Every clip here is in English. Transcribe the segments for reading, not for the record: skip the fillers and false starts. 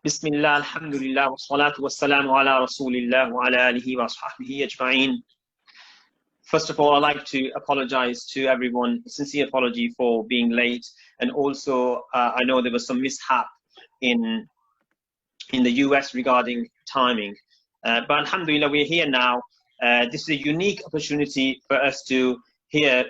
Bismillah, alhamdulillah, wa salatu wa salamu ala rasulillah wa ala alihi wa sahbihi ajma'in. First of all, I'd like to apologize to everyone, a sincere apology for being late. And also, I know there was some mishap in the US regarding timing. But alhamdulillah, we're here now. This is a unique opportunity for us to hear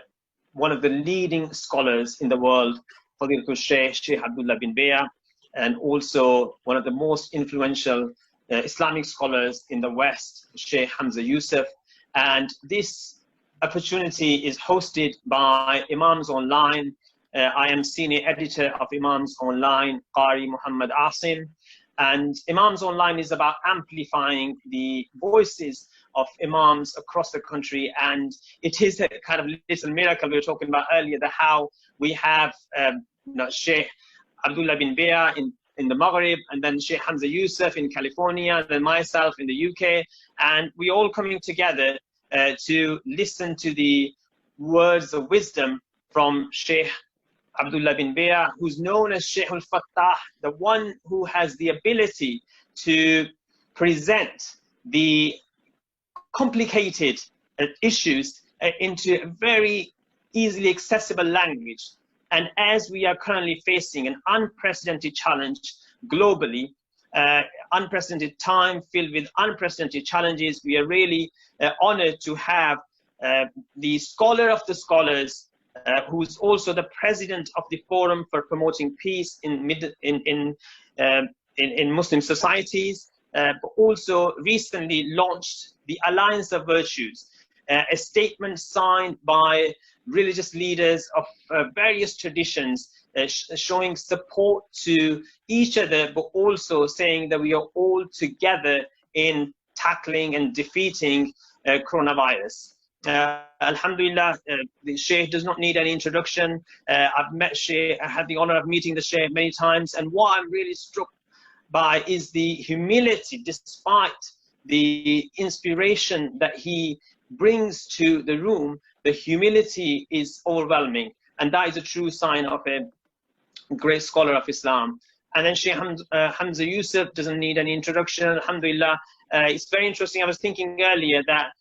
one of the leading scholars in the world, Fadilatul Shaykh Abdallah bin Bayyah, and also one of the most influential Islamic scholars in the West, Shaykh Hamza Yusuf. And this opportunity is hosted by Imams Online. I am senior editor of Imams Online, Qari Muhammad Asim. And Imams Online is about amplifying the voices of Imams across the country. And it is a kind of little miracle we were talking about earlier, that how we have Shaykh Abdullah bin Bayyah in the Maghrib, and then Shaykh Hamza Yusuf in California, and then myself in the UK. And we all coming together to listen to the words of wisdom from Shaykh Abdullah bin Bayyah, who's known as Shaykh al-Fattah, the one who has the ability to present the complicated issues into a very easily accessible language. And as we are currently facing an unprecedented challenge globally, unprecedented time filled with unprecedented challenges, we are really honored to have the scholar of the scholars, who is also the president of the Forum for Promoting Peace in Muslim societies, but also recently launched the Alliance of Virtues, a statement signed by religious leaders of various traditions, showing support to each other, but also saying that we are all together in tackling and defeating coronavirus. Alhamdulillah, the Shaykh does not need any introduction. I've met Shaykh, I had the honor of meeting the Shaykh many times, and what I'm really struck by is the humility, despite the inspiration that he brings to the room. The humility is overwhelming, and that is a true sign of a great scholar of Islam. And then Shaykh Hamza Yusuf doesn't need any introduction. Alhamdulillah, it's very interesting. I was thinking earlier that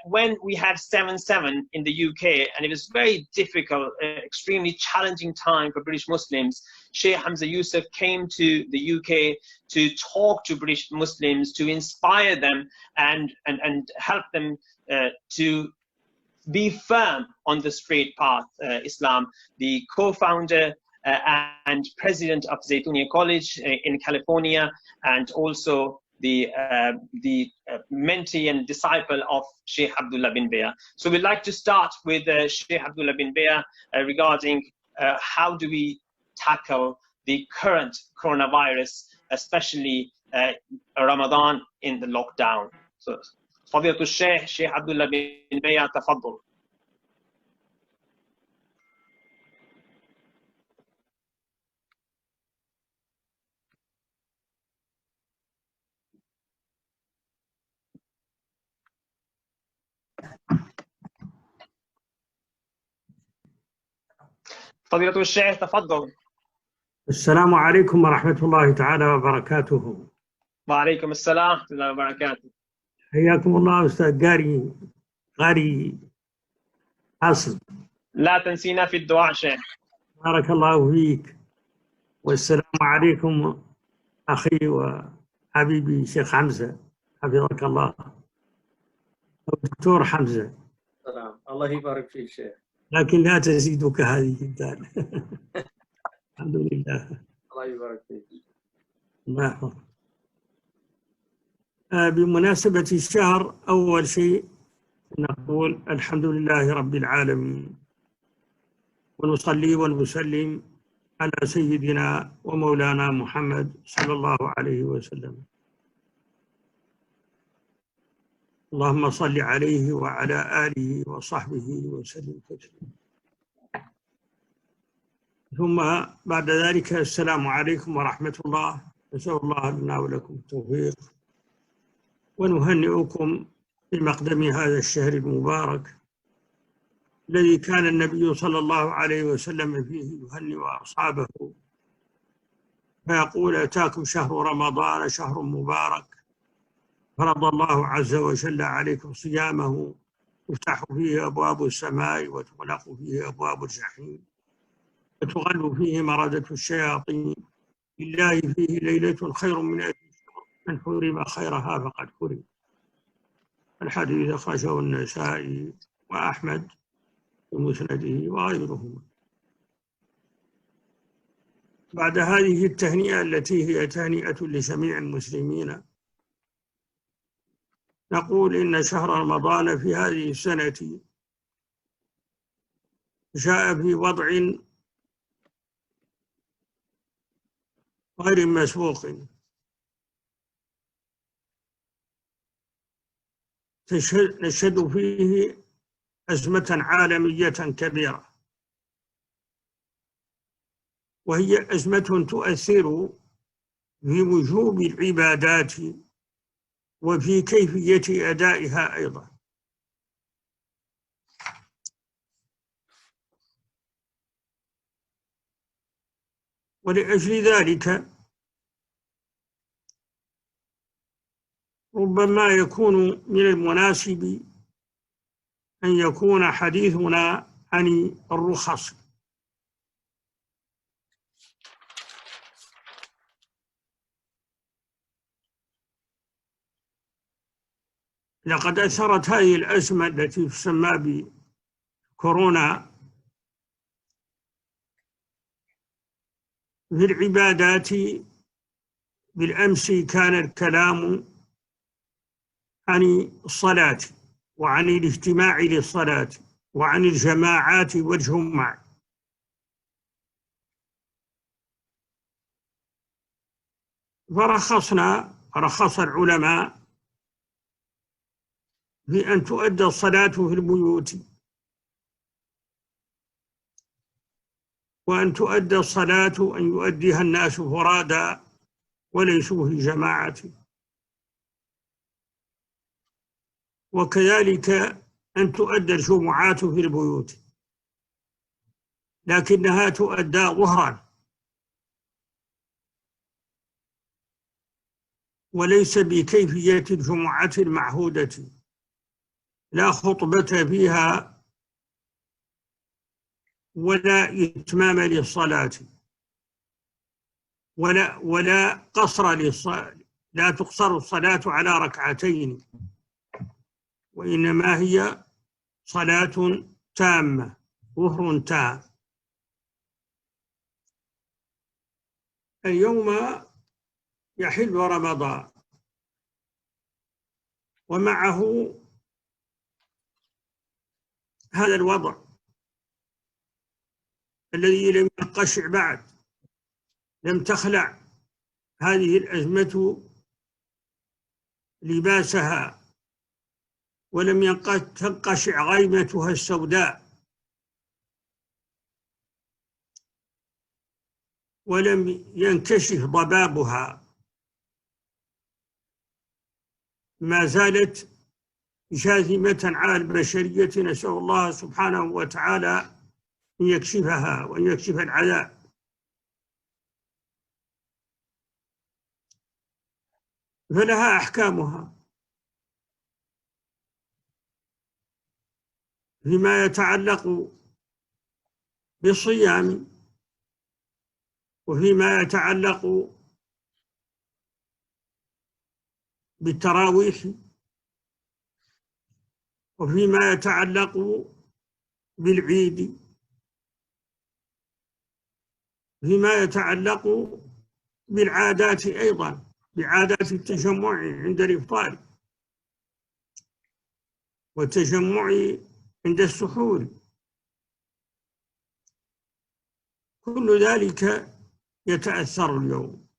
when we had 7/7 in the UK, and it was very difficult, extremely challenging time for British Muslims, Shaykh Hamza Yusuf came to the UK to talk to British Muslims, to inspire them and help them to be firm on the straight path, Islam. The co-founder and president of Zaytunia College in California, and also the mentee and disciple of Shaykh Abdullah bin Bayyah. So we'd like to start with Shaykh Abdullah bin Bayyah regarding how do we tackle the current coronavirus, especially Ramadan in the lockdown. So, فضيلة الشيخ شيخ عبد الله بن بيّة تفضل. فضيلة الشيخ تفضل. السلام عليكم ورحمة الله تعالى وبركاته. وعليكم السلام ورحمة الله وبركاته. حياكم الله أستاذ قاري حاصل. لا تنسينا في الدعاء شيخ. بارك الله فيك. والسلام عليكم أخي وحبيبي شيخ حمزة، حفظك الله. دكتور حمزة. سلام، الله يبارك فيك شيخ. لكن لا تزيدك هذه الدال. الحمد لله. الله يبارك فيك. الله يحفظك. بمناسبة الشهر، أول شيء نقول الحمد لله رب العالمين، ونصلي ونسلم على سيدنا ومولانا محمد صلى الله عليه وسلم. اللهم صل عليه وعلى آله وصحبه وسلم تسليما. ثم بعد ذلك السلام عليكم ورحمة الله. نسأل الله لنا ولكم التوفيق، ونهنئكم بمقدم هذا الشهر المبارك الذي كان النبي صلى الله عليه وسلم فيه يهنئ أصحابه فيقول أتاكم شهر رمضان شهر مبارك فرض الله عز وجل عليكم صيامه تفتح فيه أبواب السماء وتغلق فيه أبواب الجحيم وتغل فيه مردة الشياطين لله فيه ليلة خير من ألف شهر من حرم خيرها فقد حرم. الحديث أخرجه النسائي وأحمد في مسنده وغيرهما. بعد هذه التهنئة التي هي تهنئة لجميع المسلمين، نقول إن شهر رمضان في هذه السنة جاء في وضع غير مسبوق، نشهد فيه أزمة عالمية كبيرة، وهي أزمة تؤثر في وجوب العبادات وفي كيفية أدائها أيضا. ولأجل ذلك ربما يكون من المناسب أن يكون حديثنا عن الرخص. لقد أثرت هذه الأزمة التي تسمى بكورونا في العبادات. بالأمس كان الكلام عن الصلاة وعن الاجتماع للصلاة وعن الجماعات والجمع، رخص العلماء في أن تؤدى الصلاة في البيوت، وأن تؤدى الصلاة أن يؤديها الناس فرادى وليسوا في جماعة، وكذلك أن تؤدى الجمعات في البيوت، لكنها تؤدى ظهرا وليس بكيفية الجمعة المعهودة، لا خطبة فيها ولا إتمام للصلاة ولا قصر للصلاة، لا تقصر الصلاة على ركعتين، وإنما هي صلاة تامة ظهر تام. اليوم يحل رمضان ومعه هذا الوضع الذي لم ينقشع بعد، لم تخلع هذه الأزمة لباسها ولم تنقشع غيمتها السوداء، ولم ينكشف ضبابها، ما زالت جاثمة على البشرية. نسأل الله سبحانه وتعالى أن يكشفها وأن يكشف العذاب. فلها أحكامها فيما يتعلق بالصيام، وفيما يتعلق بالتراويح، وفيما يتعلق بالعيد، فيما يتعلق بالعادات أيضا، بعادات التجمع عند الإفطار والتجمع عند السحور، كل ذلك يتأثر اليوم.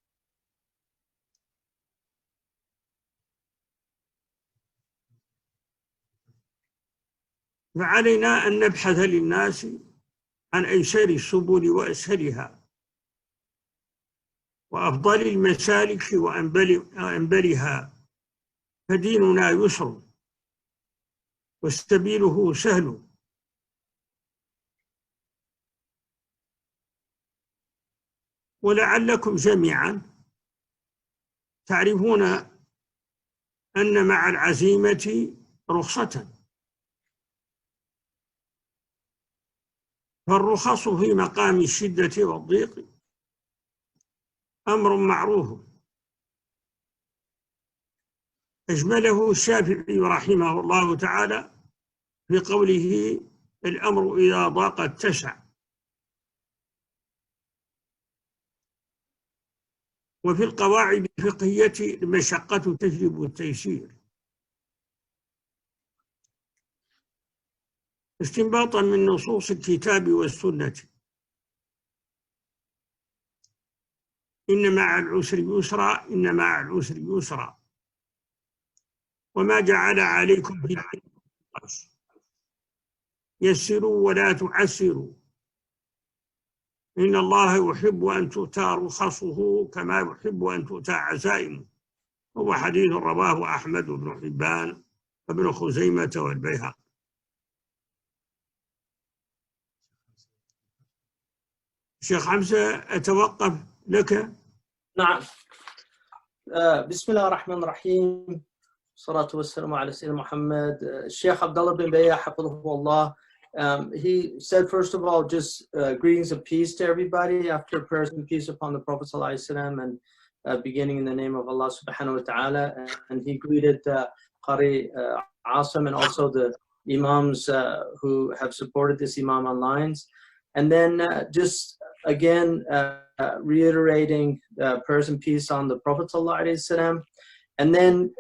فعلينا أن نبحث للناس عن أيسر السبل وأسهلها وأفضل المسالك وأنبلها، فديننا يسر وسبيله سهل. ولعلكم جميعا تعرفون أن مع العزيمة رخصة، فالرخص في مقام الشدة والضيق أمر معروف. أجمله الشافعي رحمه الله تعالى في قوله: الأمر إذا ضاق اتسع. وفي القواعد الفقهية: المشقة تجلب التيسير. استنباطا من نصوص الكتاب والسنة: إن مع العسر يسرا، إن مع العسر يسرا، وما جعل عليكم في الدين يسروا ولا تعسروا، إن الله يحب أن تؤتى رخصه كما يحب أن تؤتى عزائمه. هو حديث رواه أحمد بن حبان وابن خزيمة والبيهقي. شيخ حمزة أتوقف لك. نعم. بسم الله الرحمن الرحيم. الصلاة والسلام على سيدنا Muhammad. Shaykh Abdallah bin Bayyah, hafidhahullah, he said, first of all, just greetings of peace to everybody after prayers and peace upon the Prophet ﷺ, and beginning in the name of Allah subhanahu wa ta'ala. And he greeted Qari Asim and also the Imams who have supported this Imam online. And then just again reiterating prayers and peace on the Prophet ﷺ. And then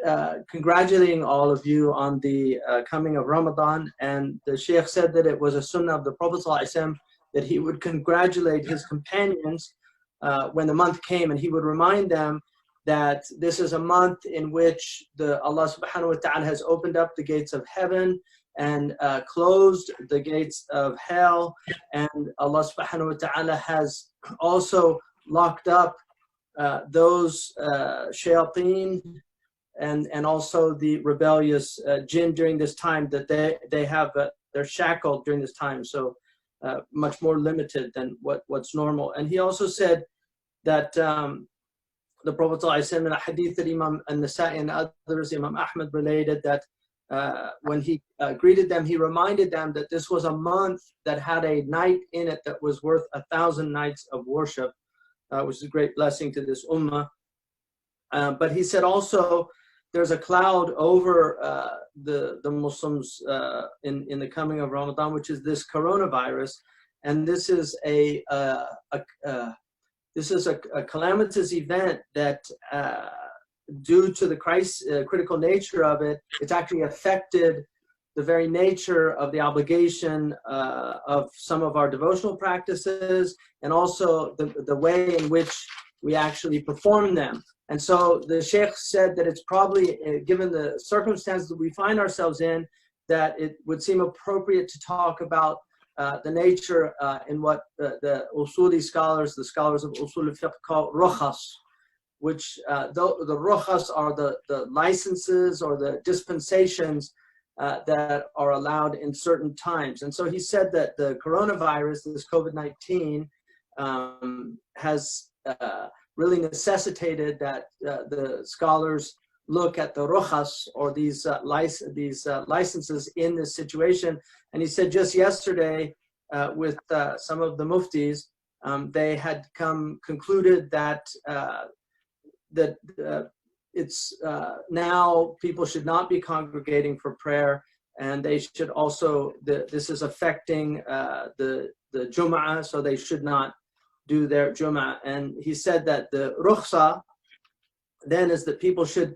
congratulating all of you on the coming of Ramadan. And the Shaykh said that it was a sunnah of the Prophet ﷺ that he would congratulate his companions when the month came, and he would remind them that this is a month in which Allah subhanahu wa ta'ala has opened up the gates of heaven and closed the gates of hell, and Allah subhanahu wa ta'ala has also locked up those shayateen and also the rebellious jinn during this time, that they have they're shackled during this time, so much more limited than what's normal. And he also said that the Prophet ﷺ, in a hadith that Imam An-Nasa'i and others, Imam Ahmad related, that when he greeted them, he reminded them that this was a month that had a night in it that was worth 1,000 nights of worship, which is a great blessing to this ummah. But he said also there's a cloud over the Muslims in the coming of Ramadan, which is this coronavirus, and this is a calamitous event that due to the critical nature of it, it's actually affected the very nature of the obligation of some of our devotional practices, and also the way in which we actually perform them. And so the Shaykh said that it's probably, given the circumstances that we find ourselves in, that it would seem appropriate to talk about the nature in what the usuli scholars, the scholars of usul al-fiqh, call rukhas, which the rukhas are the licenses or the dispensations that are allowed in certain times. And so he said that the coronavirus, this COVID-19, has really necessitated that the scholars look at the rukhas, or these licenses in this situation. And he said just yesterday with some of the muftis, they had concluded that it's now people should not be congregating for prayer, and they should also, this is affecting the Jum'ah, so they should not do their Jum'ah. And he said that the rukhsa then is that people should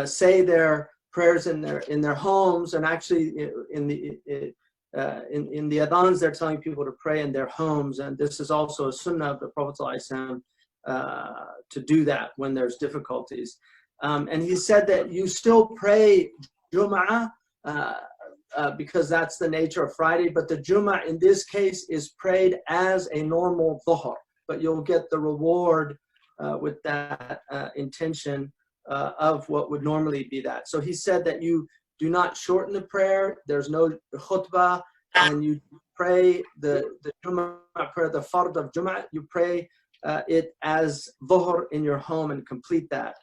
say their prayers in their homes, and actually in the adhans they're telling people to pray in their homes, and this is also a sunnah of the Prophet ﷺ to do that when there's difficulties. And he said that you still pray Jum'ah because that's the nature of Friday, but the Jum'ah in this case is prayed as a normal dhuhr, but you'll get the reward with that intention of what would normally be that. So he said that you do not shorten the prayer, there's no khutbah, and you pray the Jum'ah prayer, the fard of Jum'ah, you pray it as dhuhr in your home and complete that.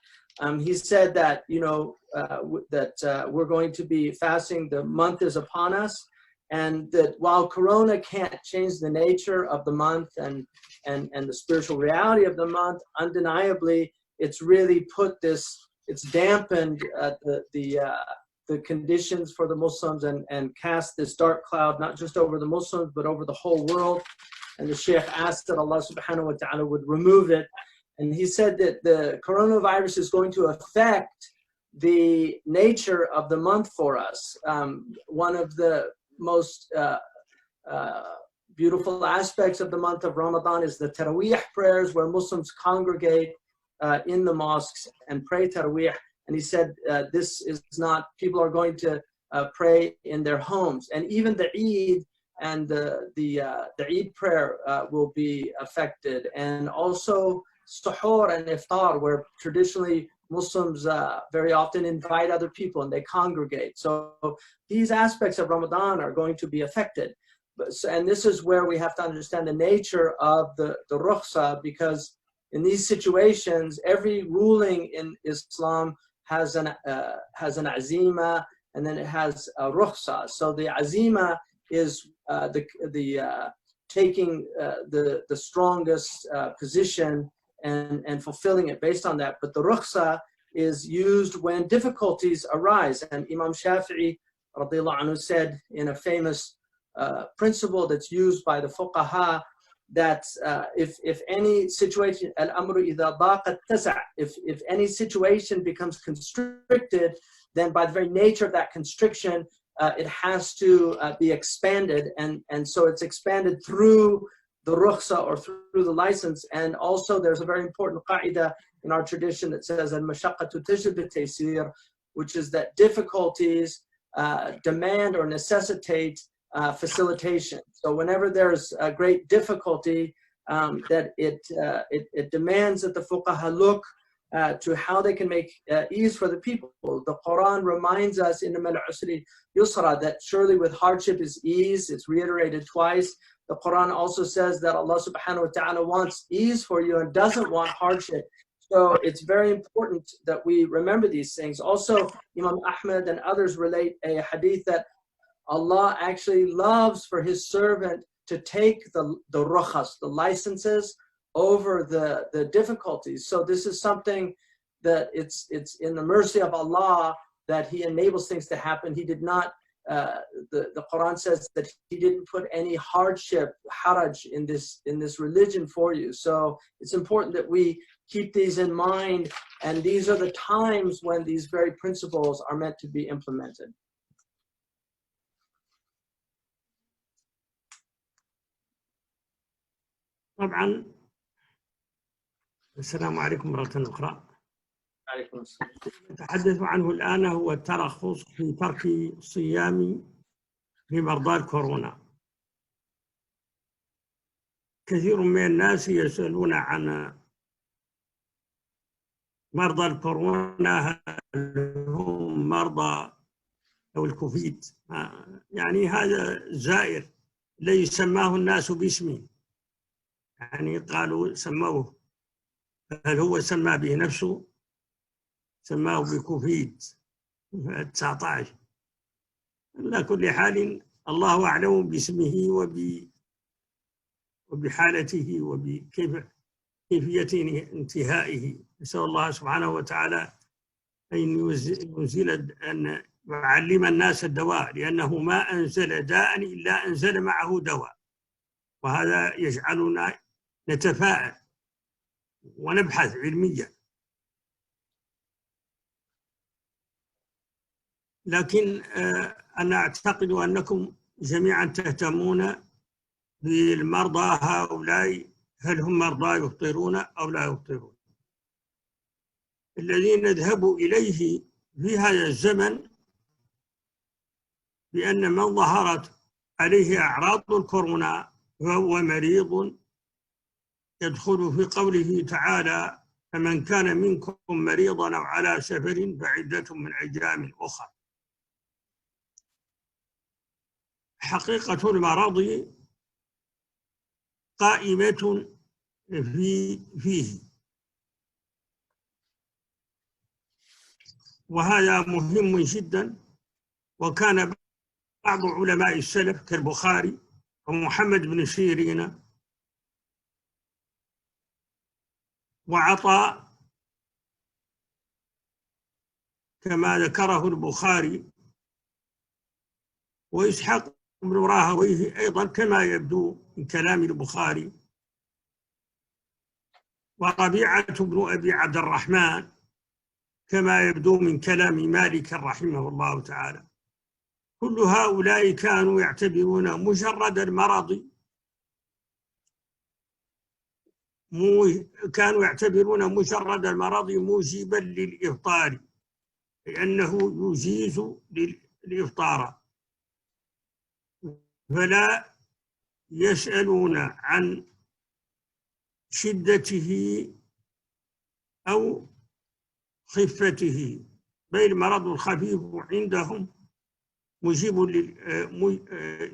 He said that, we're going to be fasting, the month is upon us, and that while Corona can't change the nature of the month and the spiritual reality of the month, undeniably, it's really it's dampened the conditions for the Muslims and cast this dark cloud, not just over the Muslims, but over the whole world. And the Shaykh asked that Allah subhanahu wa ta'ala would remove it. And he said that the coronavirus is going to affect the nature of the month for us. One of the most beautiful aspects of the month of Ramadan is the Taraweeh Prayers, where Muslims congregate in the mosques and pray Taraweeh. And he said this is not, people are going to pray in their homes. And even the Eid and the Eid prayer will be affected. And also suhoor and iftar, where traditionally Muslims very often invite other people and they congregate. So these aspects of Ramadan are going to be affected. And this is where we have to understand the nature of the rukhsa, because in these situations, every ruling in Islam has an azima, and then it has a rukhsa. So the azima is taking the strongest position and fulfilling it based on that. But the rukhsa is used when difficulties arise. And Imam Shafi'i radiallahu anhu said in a famous principle that's used by the fuqaha, that if any situation, al-amru idha daqat tasa', if any situation becomes constricted, then by the very nature of that constriction, it has to be expanded, and so it's expanded through the rukhsa, or through the license. And also there's a very important qaida in our tradition that says al-mashaqqatu tajlib at-taysir, which is that difficulties demand or necessitate facilitation. So whenever there's a great difficulty, that it demands that the fuqaha look to how they can make ease for the people. The Quran reminds us in the al-usri yusra, that surely with hardship is ease. It's reiterated twice. The Quran also says that Allah subhanahu wa ta'ala wants ease for you and doesn't want hardship. So it's very important that we remember these things. Also, Imam Ahmad and others relate a hadith that Allah actually loves for his servant to take the rukhas, the licenses, over the difficulties. So this is something that it's in the mercy of Allah that he enables things to happen. He did not, the Quran says that he didn't put any hardship, haraj, in this religion for you. So it's important that we keep these in mind, and these are the times when these very principles are meant to be implemented. طبعا السلام عليكم مرة أخرى. عليكم السلام. نتحدث عنه الآن هو الترخص في ترك الصيام لمرضى الكورونا. كثير من الناس يسألون عن مرضى الكورونا، هل هم مرضى أو الكوفيد؟ يعني هذا زائر الذي سماه الناس باسمه، يعني قالوا سموه، هل هو سمى به نفسه؟ سماه بكوفيد 19. على كل حال الله أعلم باسمه وبحالته وبكيفية انتهائه. نسأل الله سبحانه وتعالى أن ينزل أن يعلم الناس الدواء، لأنه ما أنزل داء إلا أنزل معه دواء، وهذا يجعلنا نتفاعل ونبحث علميا. لكن أنا أعتقد أنكم جميعا تهتمون بالمرضى هؤلاء، هل هم مرضى يفطرون أو لا يفطرون. الذي نذهب إليه في هذا الزمن بأن من ظهرت عليه أعراض الكورونا وهو مريض يدخل في قوله تعالى: فمن كان منكم مريضا أو على سفر فعدة من أيام أخرى. حقيقة المرض قائمة فيه. وهذا مهم جدا. وكان بعض علماء السلف كالبخاري ومحمد بن سيرين وعطاء كما ذكره البخاري وإسحاق بن راهويه أيضا كما يبدو من كلام البخاري وربيعة بن أبي عبد الرحمن كما يبدو من كلام مالك رحمه الله تعالى. كل هؤلاء كانوا يعتبرون مجرد المرض موجبا للإفطار، لأنه يجيز للإفطار، فلا يسألون عن شدته أو خفته، بل المرض الخفيف عندهم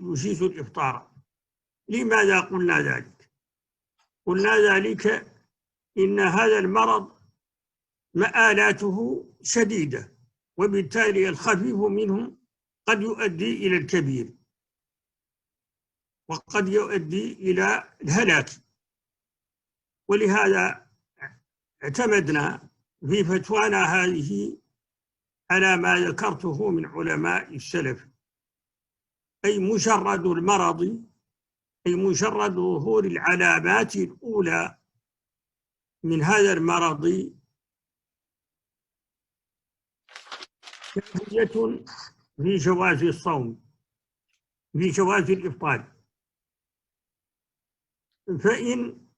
يجيز الإفطار. لماذا قلنا ذلك؟ قلنا ذلك إن هذا المرض مآلاته شديدة، وبالتالي الخفيف منه قد يؤدي إلى الكبير وقد يؤدي إلى الهلاك. ولهذا اعتمدنا في فتوانا هذه على ما ذكرته من علماء السلف، أي مجرد المرض، أي مجرد ظهور العلامات الأولى من هذا المرض كافية في جواز الصوم، في جواز الإفطار. فإن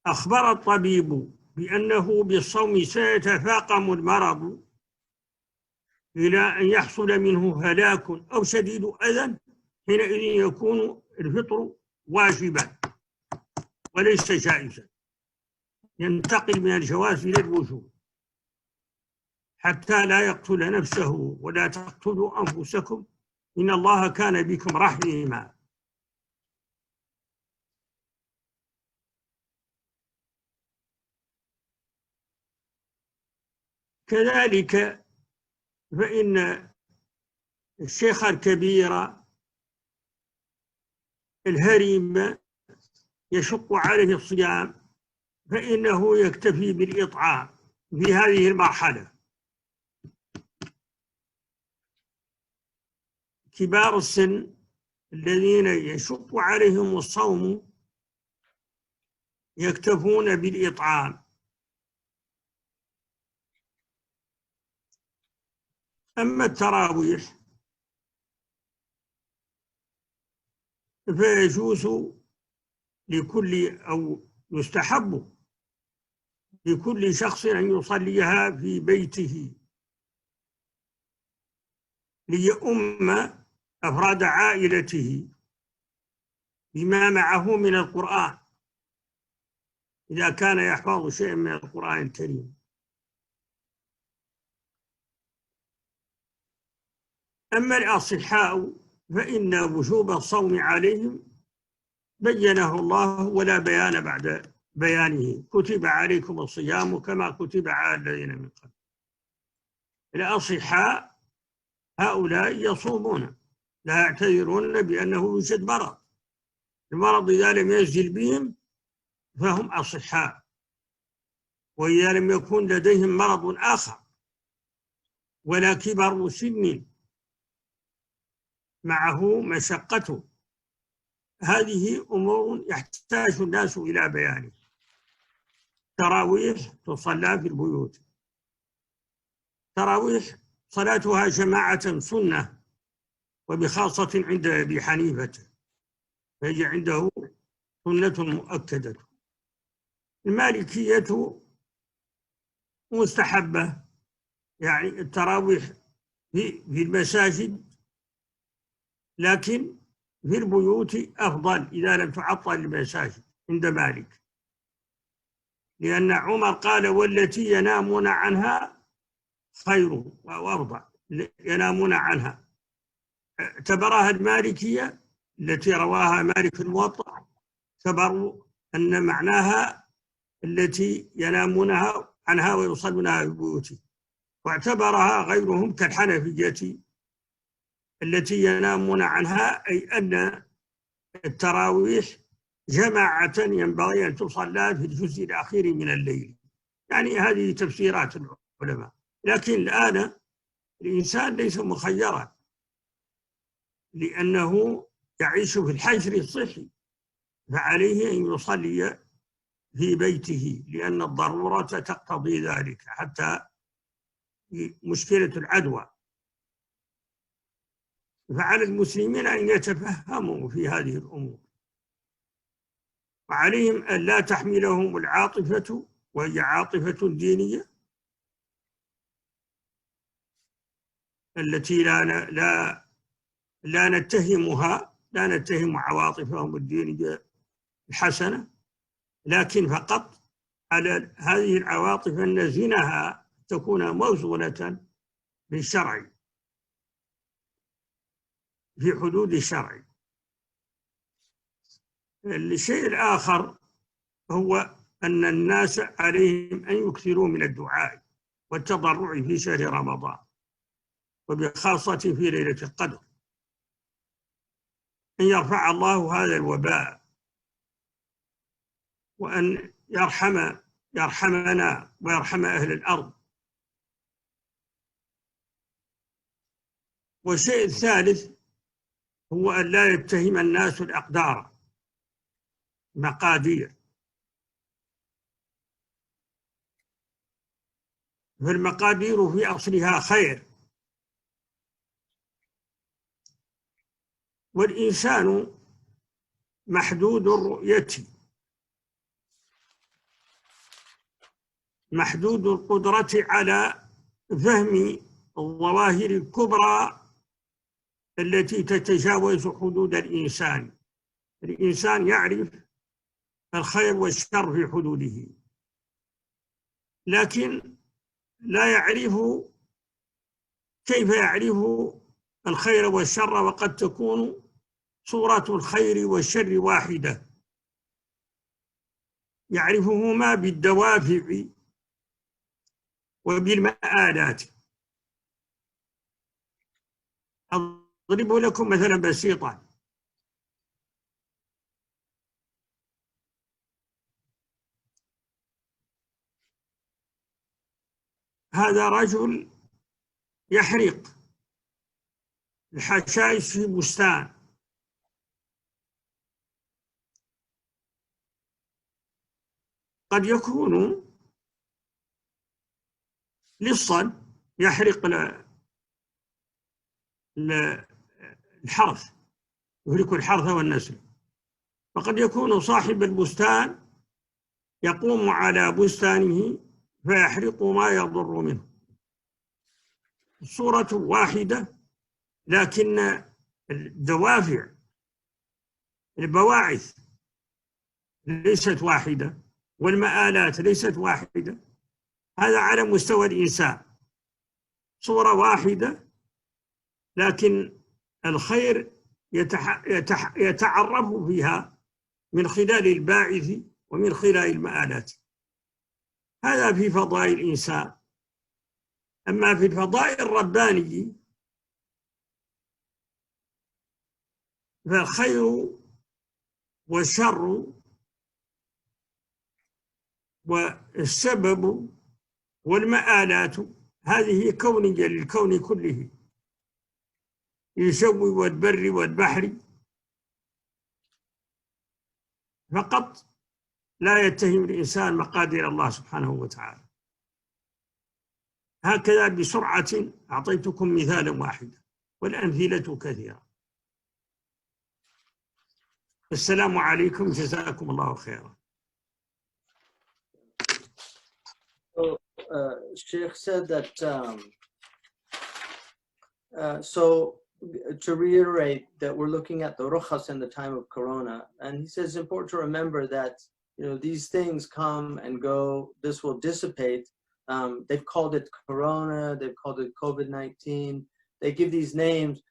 أخبر الطبيب بأنه بالصوم سيتفاقم المرض إلى أن يحصل منه هلاك أو شديد أذى، حينئذ يكون الفطر واجبا وليس جائزا، ينتقل من الجواز إلى الوجوب، حتى لا يقتل نفسه ولا تقتلوا أنفسكم إن الله كان بكم رحيما. كذلك فإن الشيخ الكبير الهرم يشق عليه الصيام، فإنه يكتفي بالإطعام في هذه المرحلة. كبار السن الذين يشق عليهم الصوم يكتفون بالإطعام. أما التراويح فيجوز لكل أو يستحب لكل شخص أن يصليها في بيته ليؤم أفراد عائلته بما معه من القرآن إذا كان يحفظ شيئا من القرآن الكريم. أما الأصحاء فإن وجوب الصوم عليهم بينه الله ولا بيان بعد بيانه، كتب عليكم الصيام كما كتب على الذين من قبل. الأصحاء هؤلاء يصومون، لا يعتذرون بأنه يوجد مرض، المرض إذا لم ينزل بهم فهم أصحاء، وإذا لم يكن لديهم مرض آخر ولا كبر سن معه مشقته، هذه أمور يحتاج الناس إلى بيانه. تراويح تصلى في البيوت، تراويح صلاتها جماعة سنة، وبخاصة عند أبي حنيفة فهي عنده سنة مؤكدة. المالكية مستحبة، يعني التراويح في المساجد، لكن في البيوت أفضل إذا لم تعطل المساجد عند مالك، لأن عمر قال والتي ينامون عنها خير وأفضل، ينامون عنها. اعتبرها المالكية التي رواها مالك في الموطأ اعتبروا أن معناها التي ينامون عنها ويصلونها في بيوتهم، واعتبرها غيرهم كالحنفية التي ينامون عنها، أي أن التراويح جماعة ينبغي أن تصلى في الجزء الأخير من الليل. يعني هذه تفسيرات العلماء. لكن الآن الإنسان ليس مخيرا، لأنه يعيش في الحجر الصحي، فعليه أن يصلي في بيته، لأن الضرورة تقتضي ذلك، حتى مشكلة العدوى. فعلى المسلمين أن يتفهموا في هذه الأمور، وعليهم أن لا تحملهم العاطفة، وهي عاطفة دينية التي لا نتهمها، لا نتهم عواطفهم الدينية الحسنة، لكن فقط على هذه العواطف أن نزنها تكون موزونة بالشرع، في حدود الشرع. الشيء الآخر هو أن الناس عليهم أن يكثروا من الدعاء والتضرع في شهر رمضان، وبخاصة في ليلة القدر، أن يرفع الله هذا الوباء، وأن يرحمنا ويرحم أهل الأرض. والشيء الثالث هو أن لا يتهم الناس الأقدار، مقادير. فالمقادير في أصلها خير، والإنسان محدود الرؤية، محدود القدرة على فهم الظواهر الكبرى التي تتجاوز حدود الإنسان. الإنسان يعرف الخير والشر في حدوده، لكن لا يعرف كيف يعرف الخير والشر، وقد تكون صورة الخير والشر واحدة، يعرفهما بالدوافع وبالمآلات. أضرب لكم مثلا بسيطا. هذا رجل يحرق الحشائش في بستان، قد يكون لصا يحرق الحرث، يهلك الحرث والنسل، وقد يكون صاحب البستان يقوم على بستانه فيحرق ما يضر منه. الصورة واحدة، لكن الدوافع، البواعث ليست واحدة، والمآلات ليست واحدة. هذا على مستوى الإنسان، صورة واحدة، لكن الخير يتعرف فيها من خلال الباعث ومن خلال المآلات. هذا في فضاء الإنسان. أما في الفضاء الرباني فالخير والشر والسبب والمآلات هذه كونية للكون كله، الجو والبر والبحر، فقط لا يتهم الإنسان مقادير الله سبحانه وتعالى. هكذا بسرعة أعطيتكم مثالا واحدا، والأمثلة كثيرة. السلام عليكم، جزاكم الله خيرا. So, Shaykh said that, so to reiterate that we're looking at the rukhas in the time of Corona, and he says it's important to remember that, you know, these things come and go, this will dissipate. They've called it Corona, they've called it COVID-19, they give these names.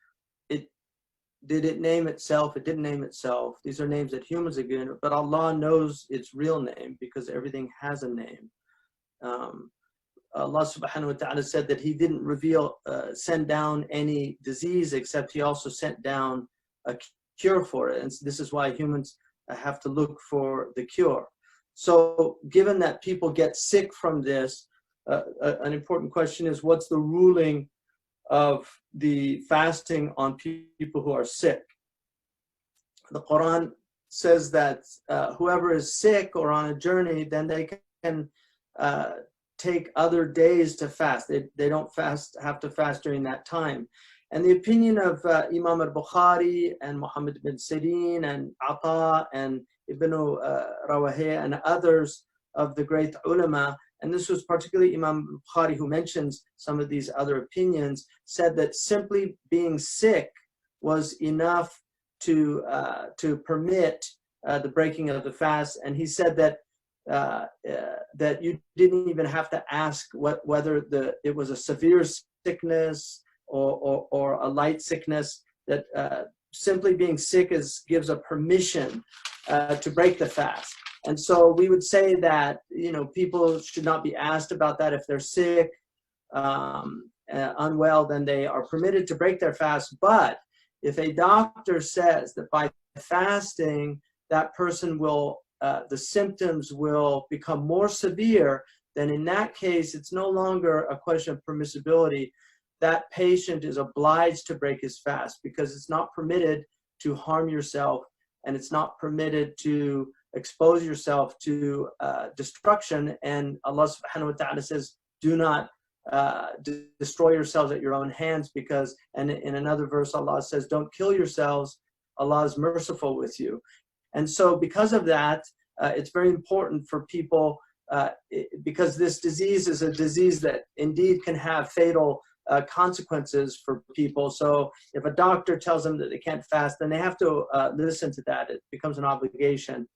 did it name itself? It didn't name itself. These are names that humans have given it, but Allah knows its real name because everything has a name. Allah subhanahu wa ta'ala said that He didn't send down any disease, except He also sent down a cure for it. And this is why humans have to look for the cure. So given that people get sick from this, an important question is, what's the ruling of the fasting on people who are sick? The Quran says that whoever is sick or on a journey, then they can take other days to fast. They don't have to fast during that time. And the opinion of Imam al-Bukhari and Muhammad bin Sirin and Ata and Ibn Rawaheh and others of the great ulama, and this was particularly Imam al-Bukhari who mentions some of these other opinions, said that simply being sick was enough to permit the breaking of the fast. And he said that that you didn't even have to ask whether it was a severe sickness or a light sickness, that simply being sick gives a permission to break the fast. And so we would say that, people should not be asked about that. If they're sick, unwell, then they are permitted to break their fast. But if a doctor says that by fasting, that person will, the symptoms will become more severe, then in that case, it's no longer a question of permissibility. That patient is obliged to break his fast, because it's not permitted to harm yourself, and it's not permitted to expose yourself to destruction. And Allah subhanahu wa ta'ala says, do not destroy yourselves at your own hands, because, and in another verse Allah says, don't kill yourselves, Allah is merciful with you. And so because of that, it's very important for people, because this disease is a disease that indeed can have fatal consequences for people. So if a doctor tells them that they can't fast, then they have to listen to that. It becomes an obligation.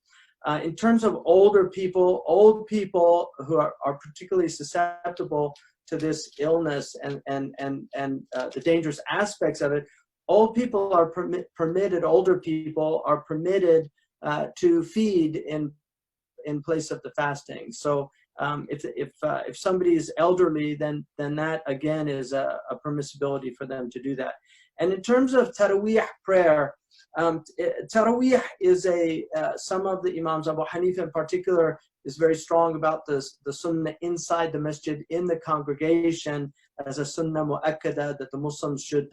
In terms of old people who are particularly susceptible to this illness and the dangerous aspects of it, old people are permitted, older people are permitted to feed in place of the fasting. So if somebody is elderly, then that again is a permissibility for them to do that. And in terms of Taraweeh prayer, Taraweeh is some of the Imams, Abu Hanifa in particular, is very strong about the sunnah inside the masjid, in the congregation, as a sunnah mu'akkada, that the Muslims should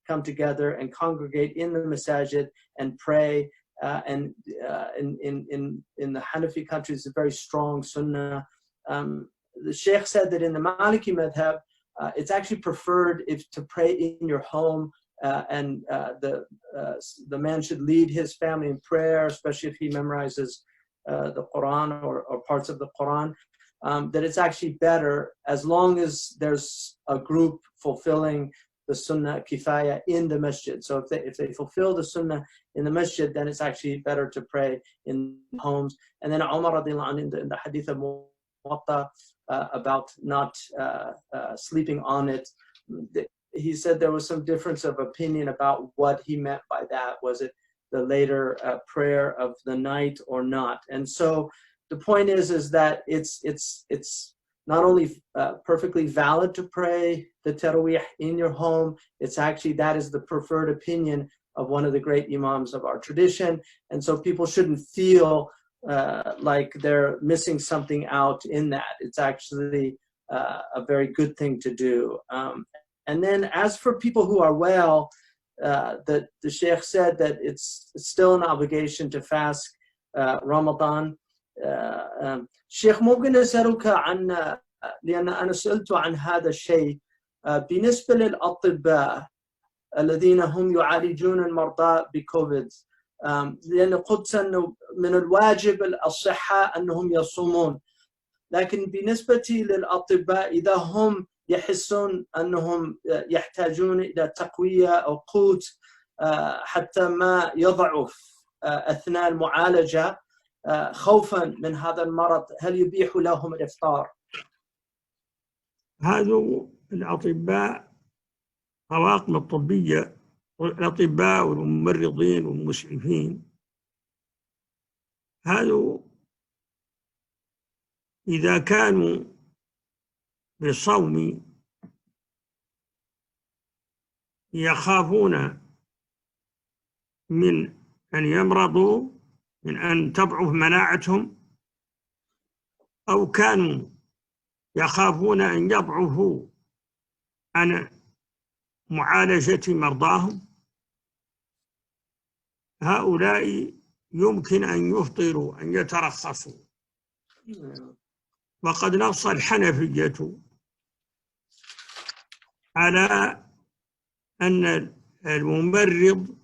come together and congregate in the masajid and pray. And in the Hanafi countries, it's a very strong sunnah. The Shaykh said that in the Maliki madhab, it's actually preferred to pray in your home, and the man should lead his family in prayer, especially if he memorizes the Quran or parts of the Quran. That it's actually better as long as there's a group fulfilling the sunnah kifaya in the masjid. So if they fulfill the sunnah in the masjid, then it's actually better to pray in homes. And then Umar radiallahu anhu in the hadith of Muwatta about not sleeping on it, he said there was some difference of opinion about what he meant by that. Was it the later prayer of the night or not? And so the point is that it's not only perfectly valid to pray the Taraweeh in your home, it's actually, that is the preferred opinion of one of the great Imams of our tradition. And so people shouldn't feel like they're missing something out in that. It's actually a very good thing to do. And then as for people who are well, the Shaykh said that it's still an obligation to fast Ramadan. شيخ ممكن أسألك عن، لأن أنا سألت عن هذا الشيء بالنسبة للأطباء الذين هم يعالجون المرضى بكوفيد، لأن قلت أنه من الواجب الصحة أنهم يصومون، لكن بالنسبة للأطباء إذا هم يحسون أنهم يحتاجون إلى تقوية أو قوت حتى ما يضعف أثناء المعالجة خوفا من هذا المرض، هل يبيح لهم الإفطار؟ هذو الأطباء طواقم الطبية الأطباء والممرضين والمسعفين هذو إذا كانوا بالصوم يخافون من أن يمرضوا، من أن تضعف مناعتهم، أو كانوا يخافون أن يضعفوا عن معالجة مرضاهم، هؤلاء يمكن أن يفطروا، أن يترخصوا. وقد نص الحنفية على أن الممرض،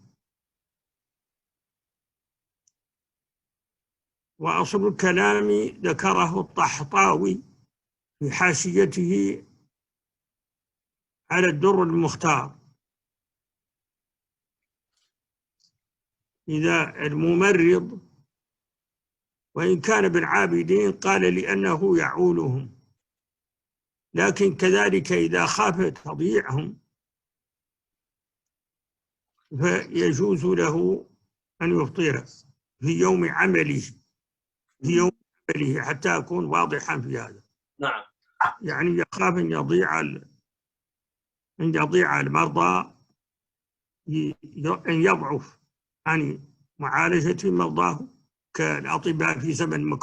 وأصل الكلام ذكره الطحطاوي في حاشيته على الدر المختار، إذا الممرض وإن كان ابن عابدين قال لأنه يعولهم، لكن كذلك إذا خاف تضييعهم فيجوز له أن يفطر في يوم عمله، حتى أكون واضحا في هذا. نعم. يعني يخاف أن يضيع المرضى، أن يضعف عن معالجة مرضاه كالأطباء في زمن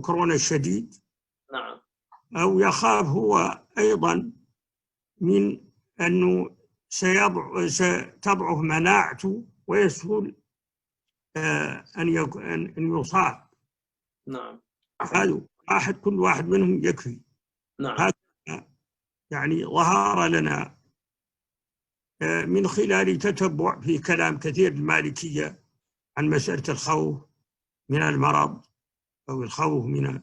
كورونا الشديد. نعم. أو يخاف هو أيضا من أنه ستضعف مناعته ويسهل أن يصاب. نعم. هذا كل واحد منهم يكفي. نعم. يعني ظهر لنا من خلال تتبع في كلام كثير المالكية عن مسألة الخوف من المرض، أو الخوف من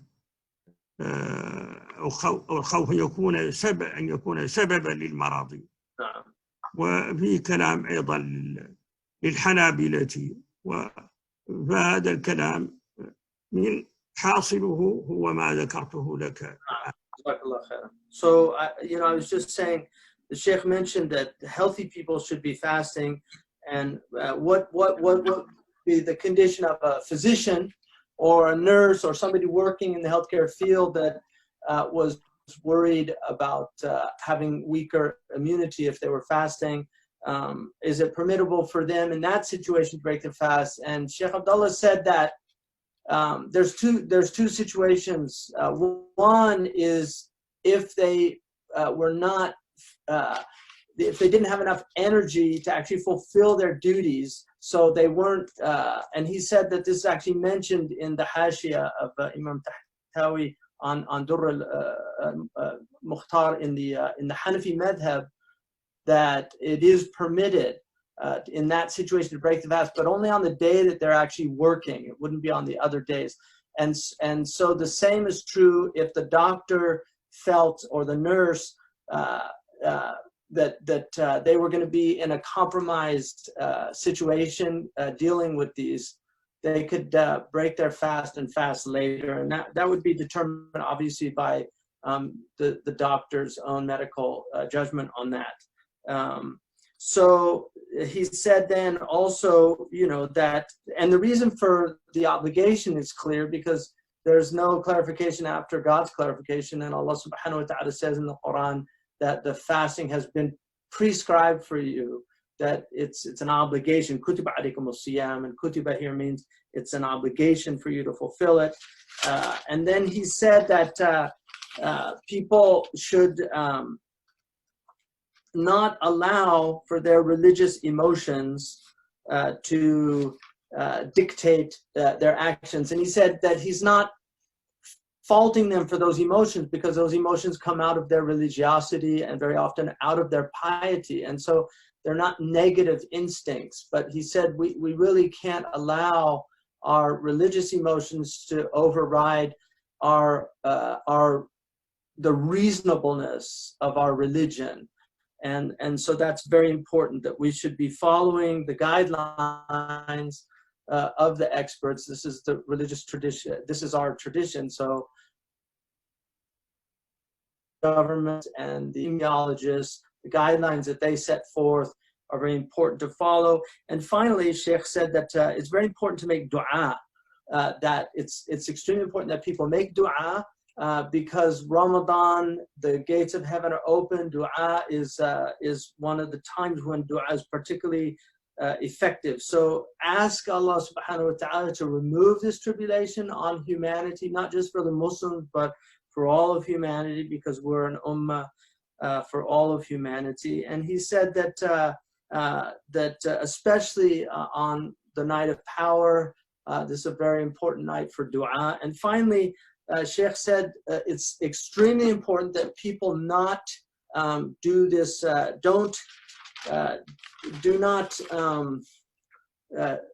أو الخوف أن يكون سببا للمرض. نعم. وفي كلام أيضا للحنابلة، فهذا الكلام من حاصله هو ما ذكرته لك. So, I was just saying, the Sheikh mentioned that healthy people should be fasting, and what would be the condition of a physician or a nurse or somebody working in the healthcare field that was worried about having weaker immunity if they were fasting? Is it permissible for them in that situation to break their fast? And Shaykh Abdallah said that there's two situations. One is if they were not, if they didn't have enough energy to actually fulfill their duties, so they weren't. And he said that this is actually mentioned in the Hashia of Imam Tahtawi on Durr al-Mukhtar in the Hanafi madhab, that it is permitted in that situation to break the fast, but only on the day that they're actually working. It wouldn't be on the other days. And so the same is true if the doctor felt, or the nurse, that they were going to be in a compromised situation dealing with these, they could break their fast and fast later. And that would be determined obviously by the doctor's own medical judgment on that. So he said then also, that, and the reason for the obligation is clear because there's no clarification after God's clarification, and Allah subhanahu wa ta'ala says in the Quran that the fasting has been prescribed for you, that it's an obligation. Kutiba alaykum as-siyam, and kutiba here means it's an obligation for you to fulfill it. And then he said that people should not allow for their religious emotions to dictate their actions. And he said that he's not faulting them for those emotions, because those emotions come out of their religiosity and very often out of their piety. And so they're not negative instincts. But he said we really can't allow our religious emotions to override the reasonableness of our religion. And so that's very important, that we should be following the guidelines of the experts. This is the religious tradition. This is our tradition. So government and the epidemiologists, the guidelines that they set forth very important to follow. And finally, Shaykh said that it's very important to make dua, that it's extremely important that people make dua, because Ramadan, the gates of heaven are open. Dua is one of the times when dua is particularly effective. So ask Allah subhanahu wa ta'ala to remove this tribulation on humanity, not just for the Muslims, but for all of humanity, because we're an ummah for all of humanity. And he said that especially on the night of power, this is a very important night for dua. And finally, Shaykh said it's extremely important that people not do this, do not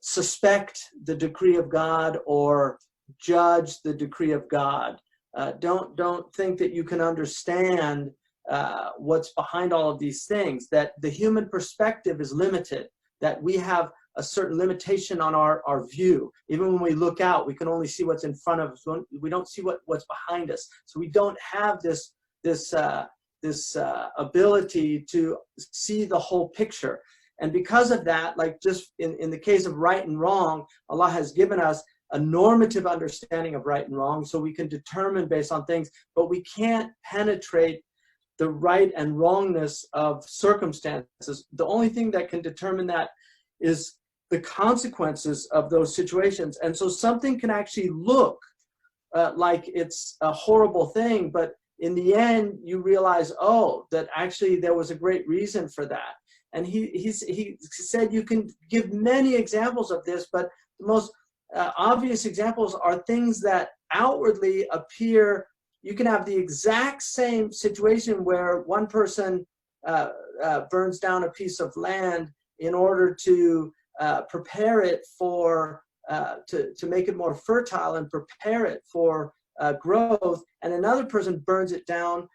suspect the decree of God or judge the decree of God. Don't think that you can understand what's behind all of these things, that the human perspective is limited, that we have a certain limitation on our view. Even when we look out, we can only see what's in front of us. We don't see what's behind us. So we don't have this ability to see the whole picture. And because of that, like just in the case of right and wrong, Allah has given us a normative understanding of right and wrong, so we can determine based on things, but we can't penetrate the right and wrongness of circumstances. The only thing that can determine that is the consequences of those situations. And so something can actually look like it's a horrible thing, but in the end, you realize, oh, that actually there was a great reason for that. And he said you can give many examples of this, but the most obvious examples are things that outwardly appear. You can have the exact same situation where one person burns down a piece of land in order to prepare it for, to make it more fertile and prepare it for growth, and another person burns it down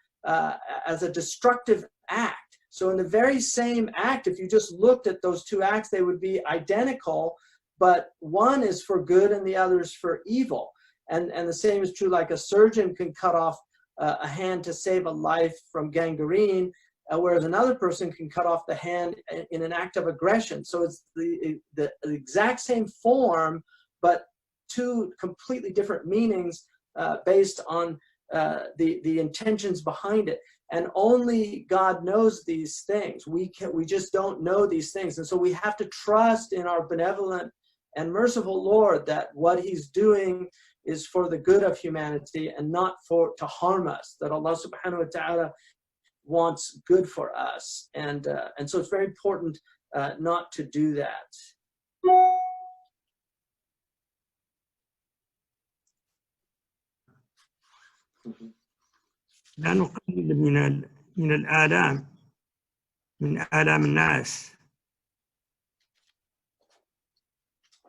as a destructive act. So in the very same act, if you just looked at those two acts, they would be identical, but one is for good and the other is for evil. And the same is true, like a surgeon can cut off a hand to save a life from gangrene, whereas another person can cut off the hand in an act of aggression. So it's the exact same form, but two completely different meanings based on the intentions behind it. And only God knows these things. We just don't know these things. And so we have to trust in our benevolent and merciful Lord that what he's doing is for the good of humanity and not to harm us, that Allah subhanahu wa ta'ala wants good for us. And so it's very important not to do that. لا نقلل من الآلام، من آلام الناس،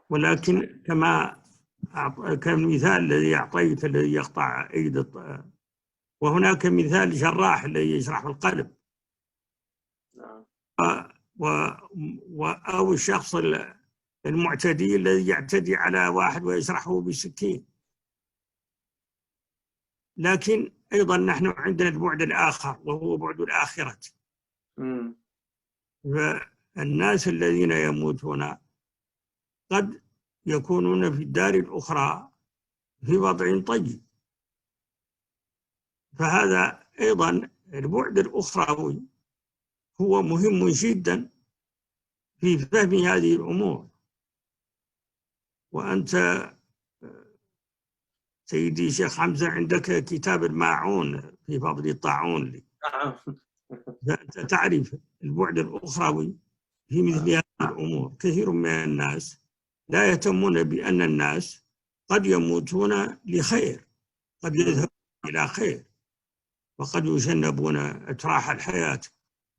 ولكن كالمثال الذي أعطيت الذي يقطع أيدي، وهناك مثال جراح الذي يجرح القلب، أو الشخص المعتدي الذي يعتدي على واحد ويجرحه بسكين. لكن أيضا نحن عندنا البعد الآخر وهو بعد الآخرة. فالناس الذين يموتون قد يكونون في الدار الأخرى في وضع طيب، فهذا أيضا البعد الأخروي هو مهم جدا في فهم هذه الأمور. وأنت سيدي شيخ حمزة عندك كتاب الماعون في فضل الطاعون، فأنت تعرف البعد الأخروي في مثل هذه الأمور. كثير من الناس لا يهتمون بأن الناس قد يموتون لخير، قد يذهبون إلى خير، وقد يجنبون أتراح الحياة.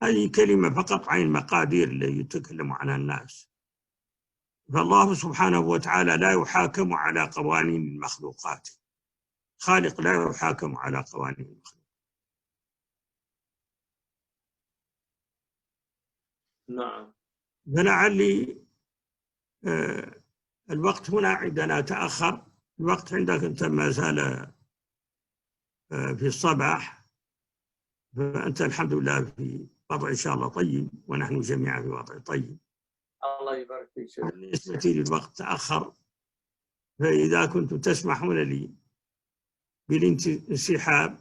هذه كلمة فقط عن المقادير التي يتكلم عنها الناس. فالله سبحانه وتعالى لا يحاكم على قوانين المخلوقات، خالق لا يحاكم على قوانين المخلوقات. نعم. فلعلي الوقت هنا عندنا تأخر، الوقت عندك أنت ما زال في الصباح، فأنت الحمد لله في وضع إن شاء الله طيب، ونحن جميعا في وضع طيب. الله يبارك فيك شيخ. بالنسبة للوقت تأخر، فإذا كنتم تسمحون لي بالانسحاب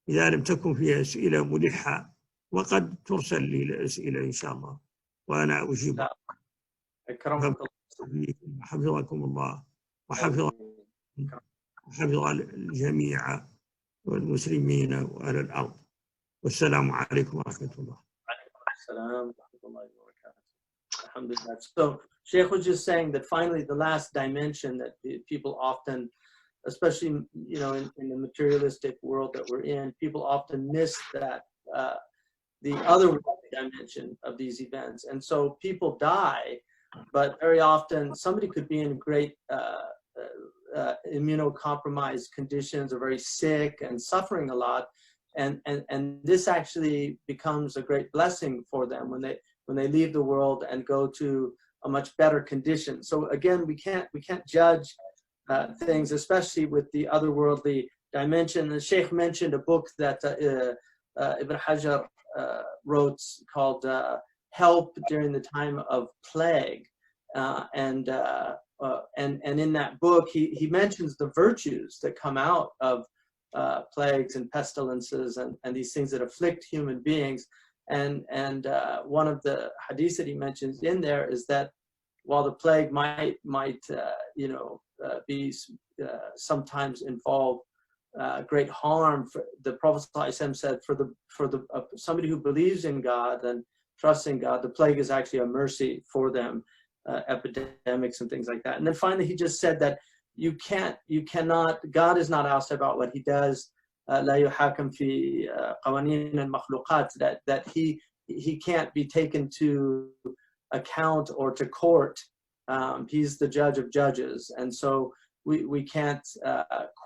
إذا لم تكن فيها أسئلة ملحة، وقد ترسل لي الأسئلة إن شاء الله وأنا أجيب. أكرمك الله. حفظكم الله وحفظ الجميع والمسلمين وأهل الأرض. والسلام عليكم ورحمة الله. السلام ورحمة الله وبركاته. Alhamdulillah. So Shaykh was just saying that finally the last dimension that people often, especially in the materialistic world that we're in, people often miss that the other dimension of these events. And so people die, but very often somebody could be in great immunocompromised conditions or very sick and suffering a lot. And this actually becomes a great blessing for them when they leave the world and go to a much better condition. So again, we can't judge things, especially with the otherworldly dimension. The Shaykh mentioned a book that Ibn Hajar wrote called "Help During the Time of Plague," and in that book he mentions the virtues that come out of plagues and pestilences and these things that afflict human beings. And one of the hadiths that he mentions in there is that while the plague might be sometimes involve great harm, the Prophet ﷺ said for the somebody who believes in God and trusts in God, the plague is actually a mercy for them, epidemics and things like that. And then finally he just said that you cannot, God is not asked about what he does, لا يحاكم في قوانين المخلوقات, that he can't be taken to account or to court. He's the judge of judges, and so we can't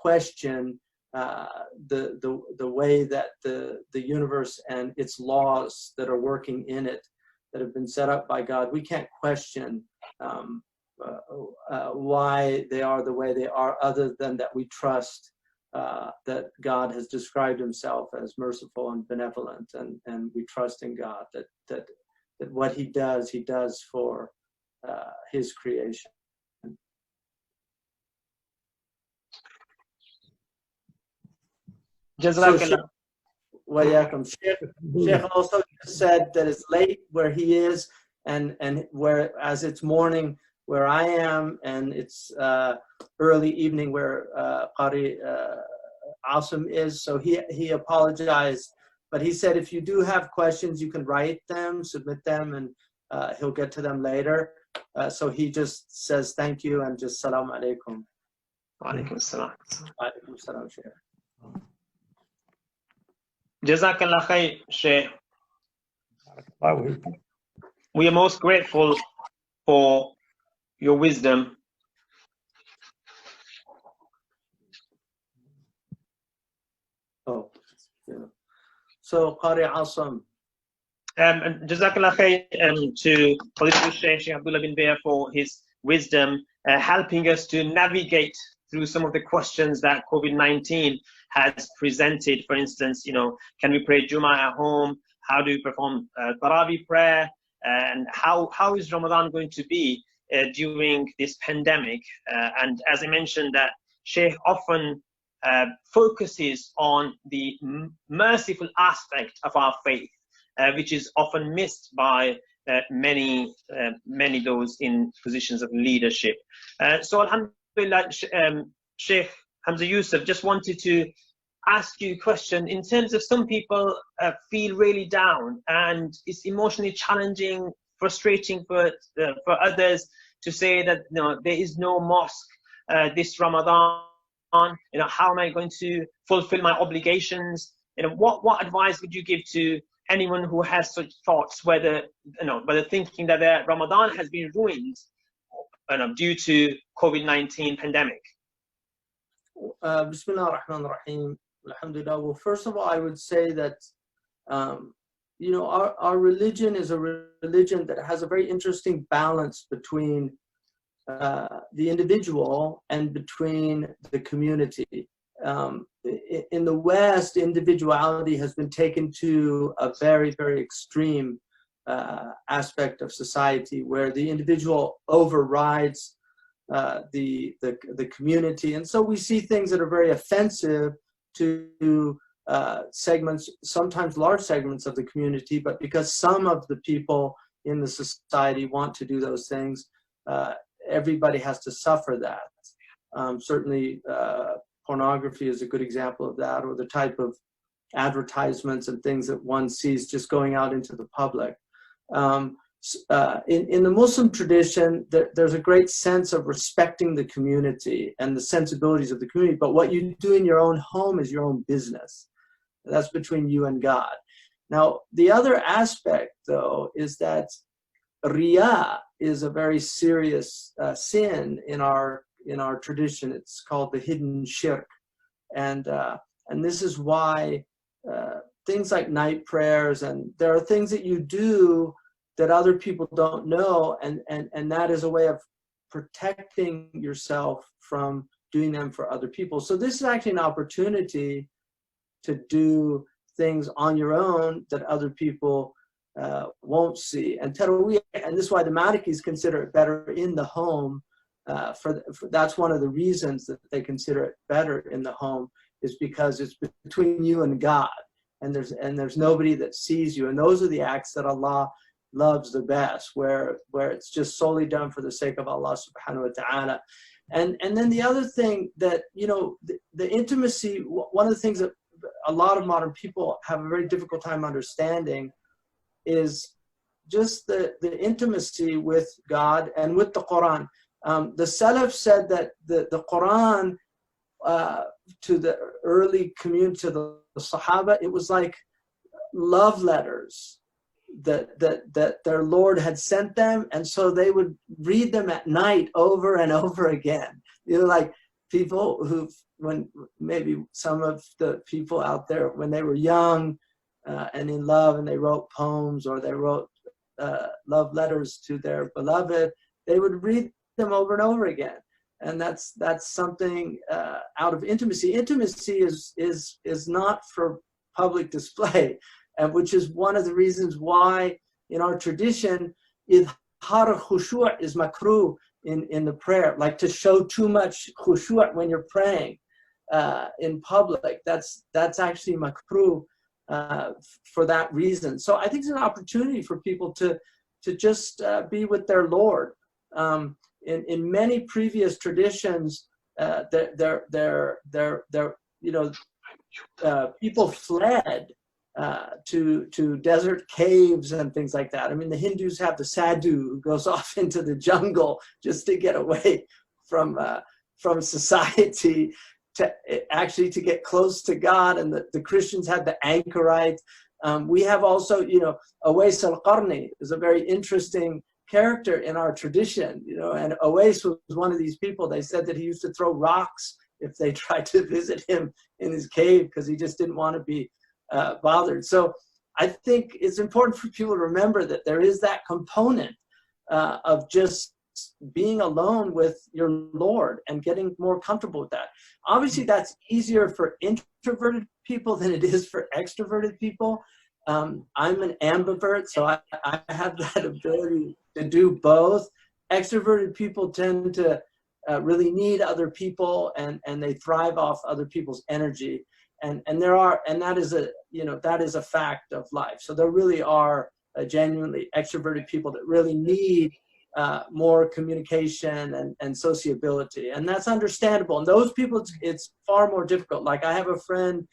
question the way that the universe and its laws that are working in it, that have been set up by God. We can't question why they are the way they are, other than that we trust that God has described himself as merciful and benevolent, and we trust in God that what he does for his creation. Jazakallah. Shaykh also said that it's late where he is, and as it's morning where I am, and it's early evening where Qari Asim is. So he apologized, but he said if you do have questions, you can write them, submit them, and he'll get to them later. So he just says thank you and just salam alaikum. Wa alaikum salam. Alaikum salam, Shaykh. Jazakallah khair, Shaykh. We are most grateful for your wisdom. Oh, yeah. So Qari Asim. Jazakallah khair to Fadilul Shaykh Abdallah bin Bayyah for his wisdom, helping us to navigate through some of the questions that COVID-19 has presented. For instance, can we pray Jummah at home? How do we perform Taraweeh Prayer? And how is Ramadan going to be during this pandemic? And as I mentioned, that Shaykh often focuses on the merciful aspect of our faith, which is often missed by many those in positions of leadership. So alhamdulillah, Shaykh Hamza Yusuf, just wanted to ask you a question in terms of some people feel really down, and it's emotionally challenging, frustrating for others to say that there is no mosque this Ramadan. How am I going to fulfill my obligations? What advice would you give to anyone who has such thoughts, whether thinking that their Ramadan has been ruined due to COVID-19 pandemic? Bismillah ar-Rahman ar-Rahim. Alhamdulillah. Well, first of all, I would say that our religion is a religion that has a very interesting balance between the individual and between the community. in the West, individuality has been taken to a very, very extreme aspect of society, where the individual overrides the community. And so we see things that are very offensive to segments, sometimes large segments of the community, but because some of the people in the society want to do those things, everybody has to suffer that. Certainly pornography is a good example of that, or the type of advertisements and things that one sees just going out into the public. In the Muslim tradition, there's a great sense of respecting the community and the sensibilities of the community, but what you do in your own home is your own business. That's between you and God. Now, the other aspect, though, is that Riyā is a very serious sin in our tradition. It's called the hidden shirk, and this is why things like night prayers, and there are things that you do that other people don't know, and that is a way of protecting yourself from doing them for other people. So this is actually an opportunity to do things on your own that other people won't see. And Taraweeh, and this is why the Malikis consider it better in the home. That's one of the reasons that they consider it better in the home, is because it's between you and God, and there's nobody that sees you. And those are the acts that Allah loves the best, where it's just solely done for the sake of Allah subhanahu wa ta'ala. And then the other thing that, you know, the intimacy, one of the things that a lot of modern people have a very difficult time understanding is just the intimacy with God and with the Quran. The Salaf said that the Quran to the early community, to the Sahaba, it was like love letters that their Lord had sent them, and so they would read them at night over and over again. You know, like people when maybe some of the people out there, when they were young and in love, and they wrote poems or they wrote love letters to their beloved, they would read them over and over again. And that's something out of intimacy. Intimacy is not for public display, and which is one of the reasons why in our tradition, idhar khushu' is makruh in the prayer, like to show too much khushu' when you're praying in public. That's actually makruh for that reason. So I think it's an opportunity for people to just be with their Lord. In many previous traditions, people fled to desert caves and things like that. I mean, the Hindus have the sadhu who goes off into the jungle just to get away from society, to get close to God. And the Christians had the anchorite. We have also, Awais al-Qarni is a very interesting character in our tradition, and Awais was one of these people. They said that he used to throw rocks if they tried to visit him in his cave, because he just didn't want to be bothered. So I think it's important for people to remember that there is that component of just being alone with your Lord and getting more comfortable with that. Obviously, that's easier for introverted people than it is for extroverted people. I'm an ambivert, so I have that ability to do both. Extroverted people tend to really need other people, and they thrive off other people's energy. And that is a fact of life. So there really are genuinely extroverted people that really need more communication and sociability, and that's understandable. And those people, it's far more difficult. Like, I have a friend,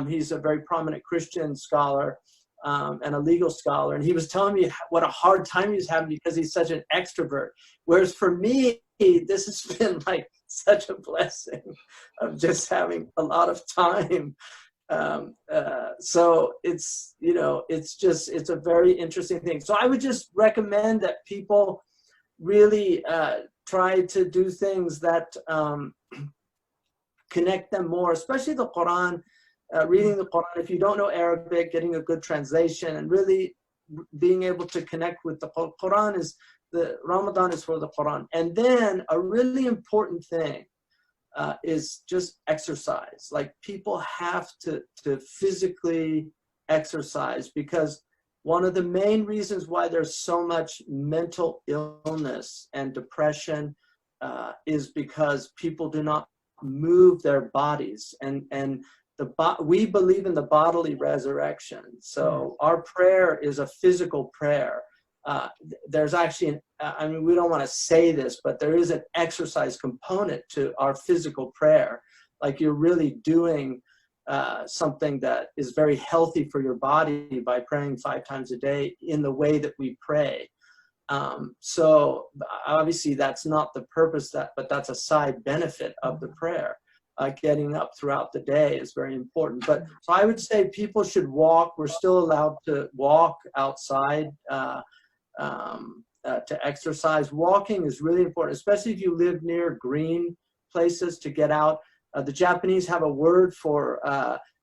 he's a very prominent Christian scholar and a legal scholar, and he was telling me what a hard time he's having because he's such an extrovert. Whereas for me, this has been like such a blessing of just having a lot of time. So it's a very interesting thing. So I would just recommend that people really try to do things that connect them more, especially the Quran, reading the Quran. If you don't know Arabic, getting a good translation and really being able to connect with the Quran Ramadan is for the Quran. And then a really important thing is just exercise. Like, people have to physically exercise, because one of the main reasons why there's so much mental illness and depression is because people do not move their bodies, and we believe in the bodily resurrection. So our prayer is a physical prayer. There's actually, I mean, we don't want to say this, but there is an exercise component to our physical prayer. Like, you're really doing something that is very healthy for your body by praying 5 times a day in the way that we pray. So obviously that's not the purpose, but that's a side benefit of the prayer. Getting up throughout the day is very important. But so I would say people should walk. We're still allowed to walk outside to exercise. Walking is really important, especially if you live near green places, to get out. The Japanese have a word for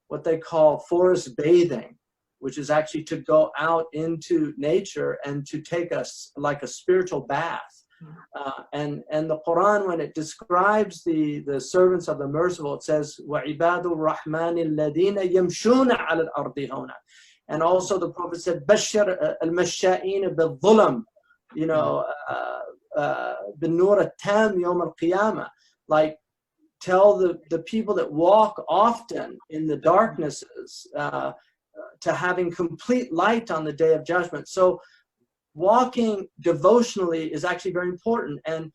what they call forest bathing, which is actually to go out into nature and to take like a spiritual bath. And the Quran, when it describes the servants of the merciful, it says, وَعِبَادُ الرَّحْمَنِ الَّذِينَ يَمْشُونَ عَلَى الْأَرْضِ هَوْنًا. And also the Prophet said, بَشَّرْ الْمَشَّائِينَ بِالظُّلَمِ, you know, بِالنُّورِ التَّامِ يَوْمَ الْقِيَامَةِ. Like, tell the people that walk often in the darknesses to having complete light on the day of judgment. So walking devotionally is actually very important. And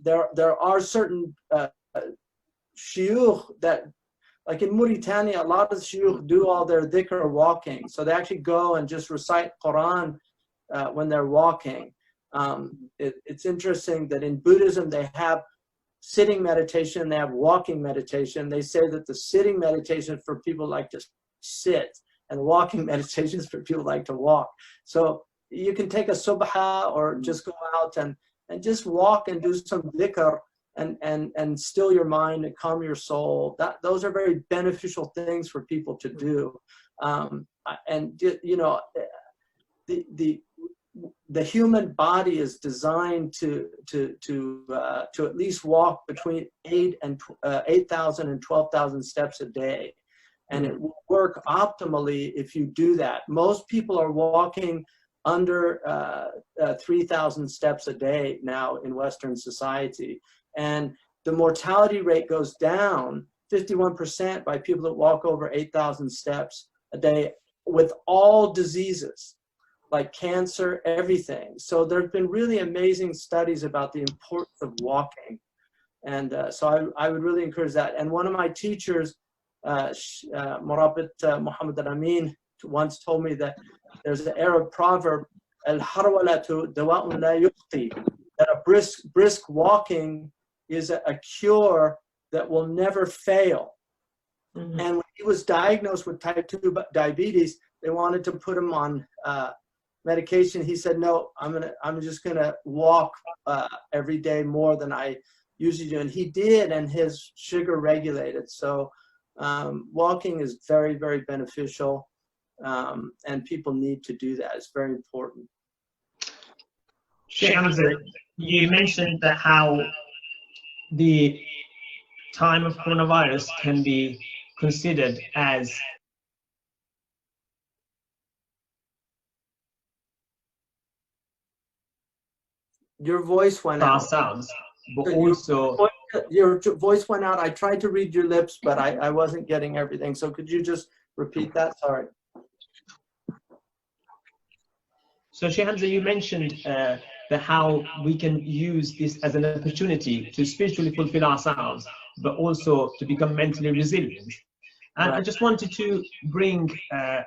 there are certain shuyukh that, like in Mauritania, a lot of the shuyukh do all their dhikr walking. So they actually go and just recite Quran when they're walking. It's interesting that in Buddhism they have sitting meditation, they have walking meditation. They say that the sitting meditation for people like to sit, and walking meditations for people like to walk. So you can take a subha or just go out and just walk and do some dhikr and still your mind and calm your soul. Those are very beneficial things for people to do. And you know, the human body is designed to at least walk between 8,000 and 12,000 steps a day. And it will work optimally if you do that. Most people are walking under 3,000 steps a day now in Western society. And the mortality rate goes down 51% by people that walk over 8,000 steps a day, with all diseases like cancer, everything. So there have been really amazing studies about the importance of walking. And so I would really encourage that. And one of my teachers, Murabit Muhammad al-Amin, once told me that there's an Arab proverb, al-harwalatu dawa'un la yuqti, that a brisk walking is a cure that will never fail. Mm-hmm. And when he was diagnosed with type 2 diabetes, they wanted to put him on medication. He said, no, I'm just gonna walk every day more than I usually do. And he did, and his sugar regulated. So walking is very, very beneficial, and people need to do that. It's very important. Shaykh Hamza, you mentioned that how the time of coronavirus can be considered as your voice went out. Sounds, but also your voice went out. I tried to read your lips, but I wasn't getting everything. So could you just repeat that? Sorry. So Shaykh Hamza, you mentioned how we can use this as an opportunity to spiritually fulfill ourselves, but also to become mentally resilient. And I just wanted to bring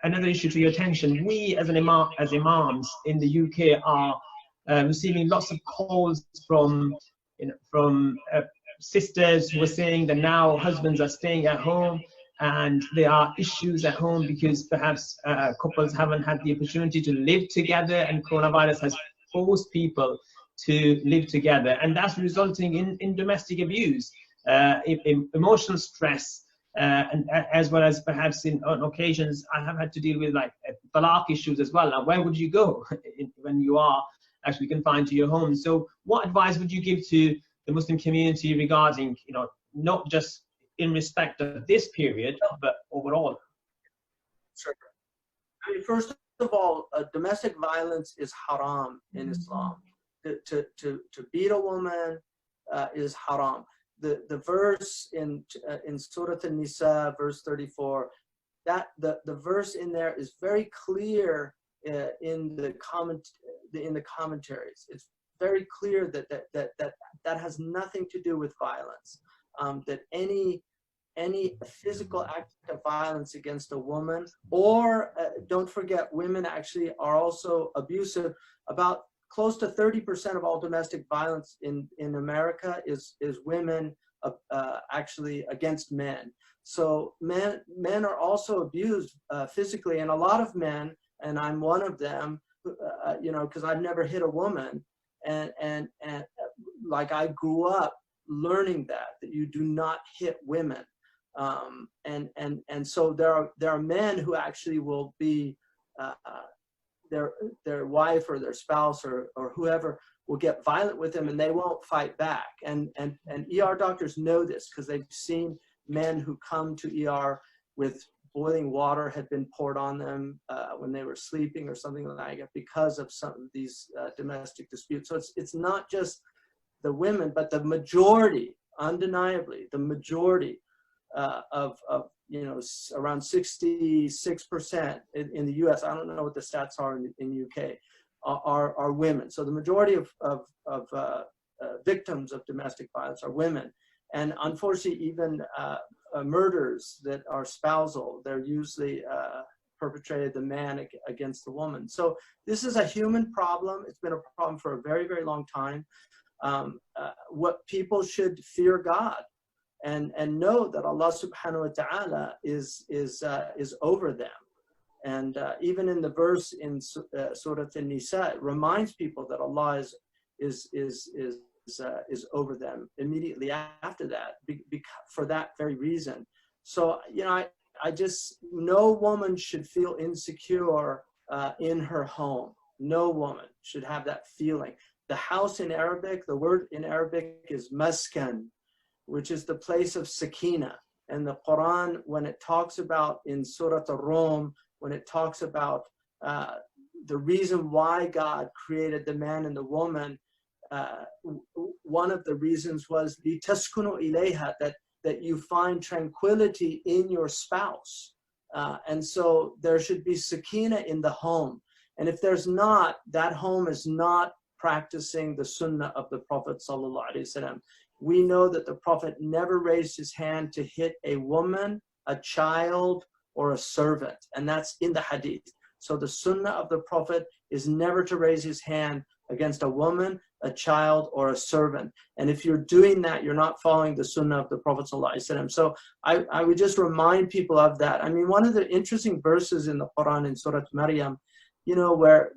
another issue to your attention. We as imams in the UK are receiving lots of calls from sisters who are saying that now husbands are staying at home and there are issues at home because perhaps couples haven't had the opportunity to live together, and coronavirus has forced people to live together, and that's resulting in domestic abuse, emotional stress, and as well as perhaps on occasions I have had to deal with like talaq issues as well. Now, where would you go when you are actually confined to your home? So what advice would you give to the Muslim community regarding, you know, not just in respect of this period, but overall? Sure. I mean, first of all, domestic violence is haram in Islam. To beat a woman is haram. The verse in Surah An-Nisa, verse 34, that the verse in there is very clear in the commentaries. It's very clear that has nothing to do with violence. That any physical act of violence against a woman, or don't forget, women actually are also abusive. About close to 30% of all domestic violence in America is women actually against men. So men are also abused physically, and a lot of men, and I'm one of them, you know, because I've never hit a woman, and like I grew up learning that you do not hit women, and so there are men who actually will be their wife or their spouse or whoever will get violent with them, and they won't fight back. And ER doctors know this because they've seen men who come to ER with boiling water had been poured on them when they were sleeping or something like that because of some of these domestic disputes. So it's not just the women, but the majority, undeniably, the majority of you know, around 66% in the US, I don't know what the stats are in UK, are women. So the majority of victims of domestic violence are women. And unfortunately, even murders that are spousal, they're usually perpetrated the man against the woman. So this is a human problem. It's been a problem for a very, very long time. What people should fear God and know that Allah subhanahu wa ta'ala is over them. And even in the verse in Surah An-Nisa, it reminds people that Allah is over them immediately after that, for that very reason. So, you know, I just, no woman should feel insecure in her home. No woman should have that feeling. The house in Arabic, the word in Arabic is maskan, which is the place of sakina. And the Quran, when it talks about in Surah Al-Rum, when it talks about the reason why God created the man and the woman, one of the reasons was litaskunu ilayha, that you find tranquility in your spouse. And so there should be sakina in the home. And if there's not, that home is not practicing the sunnah of the Prophet sallallahu alaihi wasallam. We know that the Prophet never raised his hand to hit a woman, a child, or a servant. And that's in the hadith. So the sunnah of the Prophet is never to raise his hand against a woman, a child, or a servant. And if you're doing that, you're not following the sunnah of the Prophet ﷺ. So I would just remind people of that. I mean, one of the interesting verses in the Quran in Surah Maryam, you know, where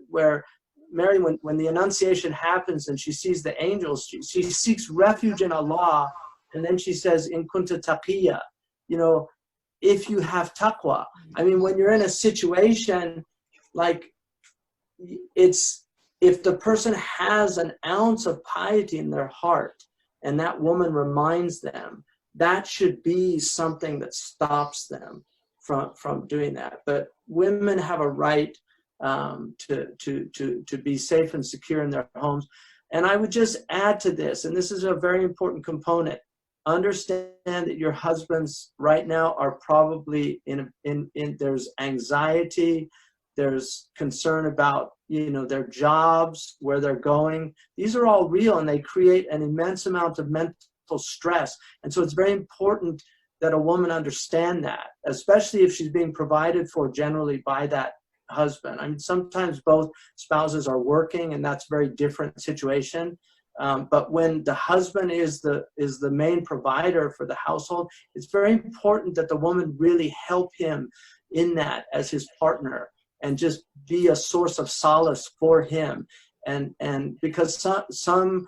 Mary, when the Annunciation happens and she sees the angels, she seeks refuge in Allah, and then she says, in kunta taqiyya, you know, if you have taqwa. I mean, when you're in a situation like, it's, if the person has an ounce of piety in their heart and that woman reminds them, that should be something that stops them from doing that. But women have a right to be safe and secure in their homes. And I would just add to this, and this is a very important component, understand that your husbands right now are probably in there's anxiety, there's concern about, you know, their jobs, where they're going. These are all real, and they create an immense amount of mental stress. And so it's very important that a woman understand that, especially if she's being provided for generally by that husband. I mean, sometimes both spouses are working, and that's a very different situation. But when the husband is the main provider for the household, it's very important that the woman really help him in that as his partner, and just be a source of solace for him. And because some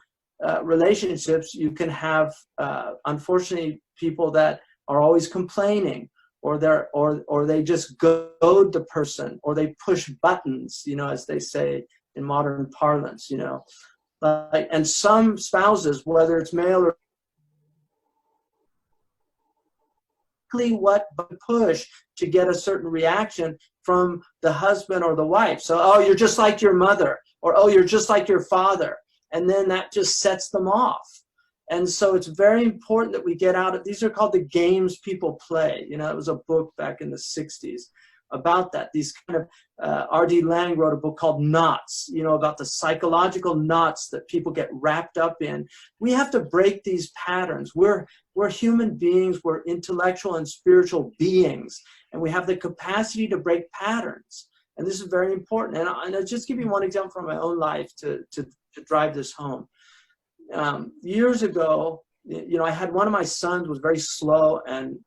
relationships, you can have, unfortunately, people that are always complaining, or they just goad the person, or they push buttons, you know, as they say in modern parlance, you know. And some spouses, whether it's male or what push to get a certain reaction from the husband or the wife. So, oh, you're just like your mother, or oh, you're just like your father. And then that just sets them off. And so it's very important that we get out of, these are called the games people play. You know, it was a book back in the 60s about that. These kind of, R.D. Laing wrote a book called Knots, you know, about the psychological knots that people get wrapped up in. We have to break these patterns. We're human beings, we're intellectual and spiritual beings, and we have the capacity to break patterns. And this is very important. And I'll just give you one example from my own life to drive this home. Years ago, you know, I had one of my sons was very slow, and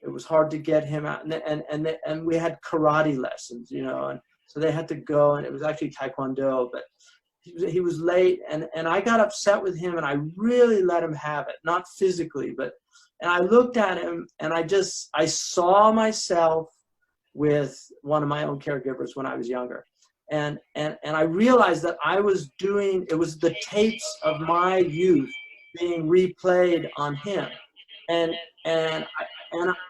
it was hard to get him out, and we had karate lessons, you know, and so they had to go, and it was actually Taekwondo, but he was late, and I got upset with him, and I really let him have it, not physically, but, and I looked at him, and I saw myself with one of my own caregivers when I was younger. And I realized that I was doing, it was the tapes of my youth being replayed on him. And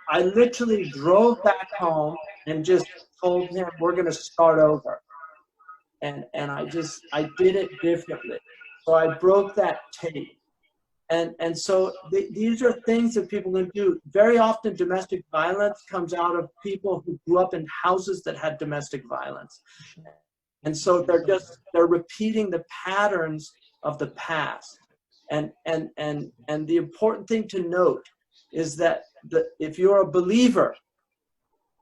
I literally drove back home and just told him, we're going to start over. And I did it differently. So I broke that tape. And so these are things that people can do. Very often domestic violence comes out of people who grew up in houses that had domestic violence. And so they're repeating the patterns of the past. And the important thing to note is that if you're a believer,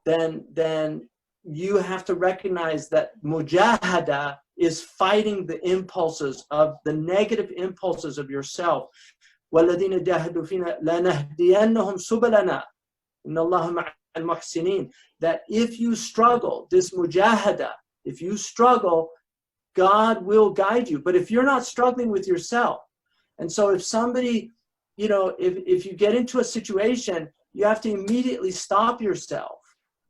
then you have to recognize that mujahada is fighting the impulses of the negative impulses of yourself. وَالَّذِينَ جَاهَدُوا فِينَا لَنَهْدِيَنَّهُمْ سُبُلَنَا إِنَّ اللَّهَ مَعَ الْمُحْسِنِينَ. That if you struggle, this mujahada, if you struggle, God will guide you. But if you're not struggling with yourself, and so if somebody, you know, if you get into a situation, you have to immediately stop yourself,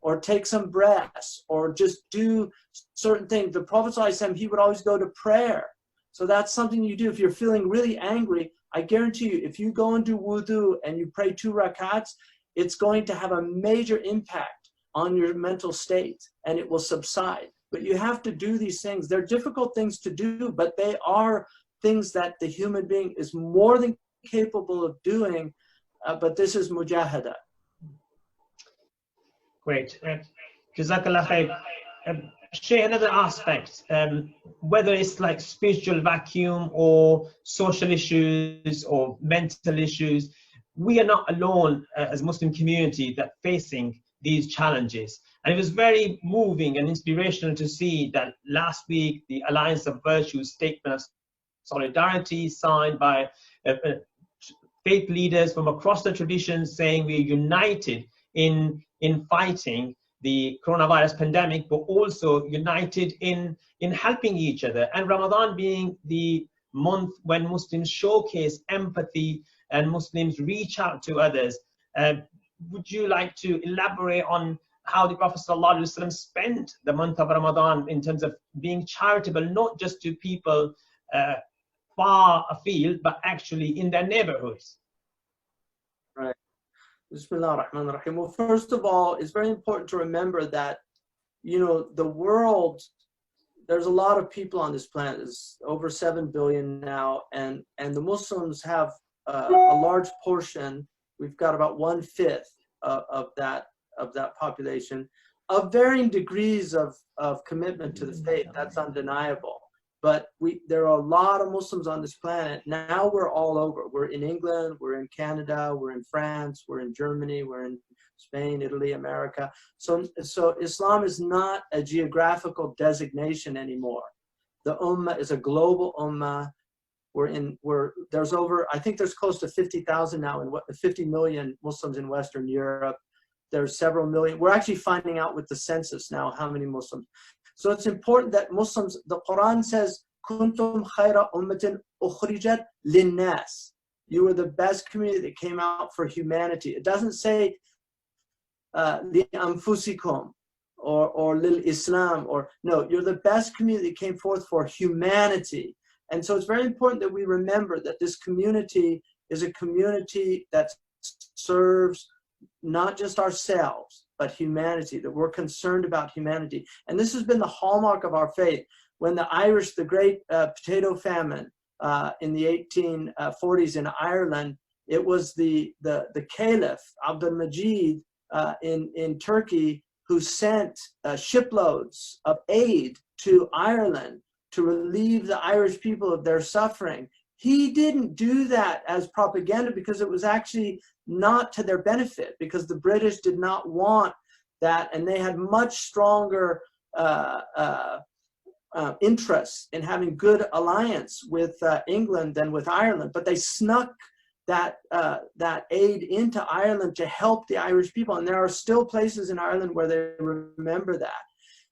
or take some breaths, or just do certain things. The Prophet ﷺ, he would always go to prayer. So that's something you do. If you're feeling really angry, I guarantee you, if you go and do wudu and you pray 2 rakats, it's going to have a major impact on your mental state, and it will subside. But you have to do these things. They're difficult things to do, but they are things that the human being is more than capable of doing, but this is mujahada. Great. Jazakallah khair. Share another aspect, whether it's like spiritual vacuum or social issues or mental issues, we are not alone as Muslim community that facing these challenges. And it was very moving and inspirational to see that last week the Alliance of Virtue statement of solidarity signed by faith leaders from across the traditions saying we are united in fighting the coronavirus pandemic, but also united in helping each other. And Ramadan being the month when Muslims showcase empathy and Muslims reach out to others. Would you like to elaborate on how the Prophet ﷺ spent the month of Ramadan in terms of being charitable, not just to people far afield, but actually in their neighborhoods? Right. Bismillah ar-Rahman ar-Rahim. Well, first of all, it's very important to remember that, you know, the world, there's a lot of people on this planet. There's over 7 billion now, and the Muslims have a large portion. We've got about 1/5 of that population, of varying degrees of commitment to the faith. That's undeniable. But there are a lot of Muslims on this planet. Now we're all over. We're in England, we're in Canada, we're in France, we're in Germany, we're in Spain, Italy, America. So Islam is not a geographical designation anymore. The Ummah is a global Ummah. There's over, I think there's close to 50,000 now, 50 million Muslims in Western Europe. There's several million. We're actually finding out with the census now how many Muslims. So it's important that Muslims, the Quran says, Kuntum khayra ummatin ukhrijat linnas. You were the best community that came out for humanity. It doesn't say li anfusikum or lil Islam, or no, you're the best community that came forth for humanity. And so it's very important that we remember that this community is a community that serves not just ourselves, but humanity, that we're concerned about humanity. And this has been the hallmark of our faith. When the Irish, the great potato famine in the 1840s in Ireland, it was the Caliph, Abdallah in Turkey, who sent shiploads of aid to Ireland to relieve the Irish people of their suffering. He didn't do that as propaganda because it was actually not to their benefit, because the British did not want that, and they had much stronger interests in having good alliance with England than with Ireland. But they snuck that aid into Ireland to help the Irish people, and there are still places in Ireland where they remember that.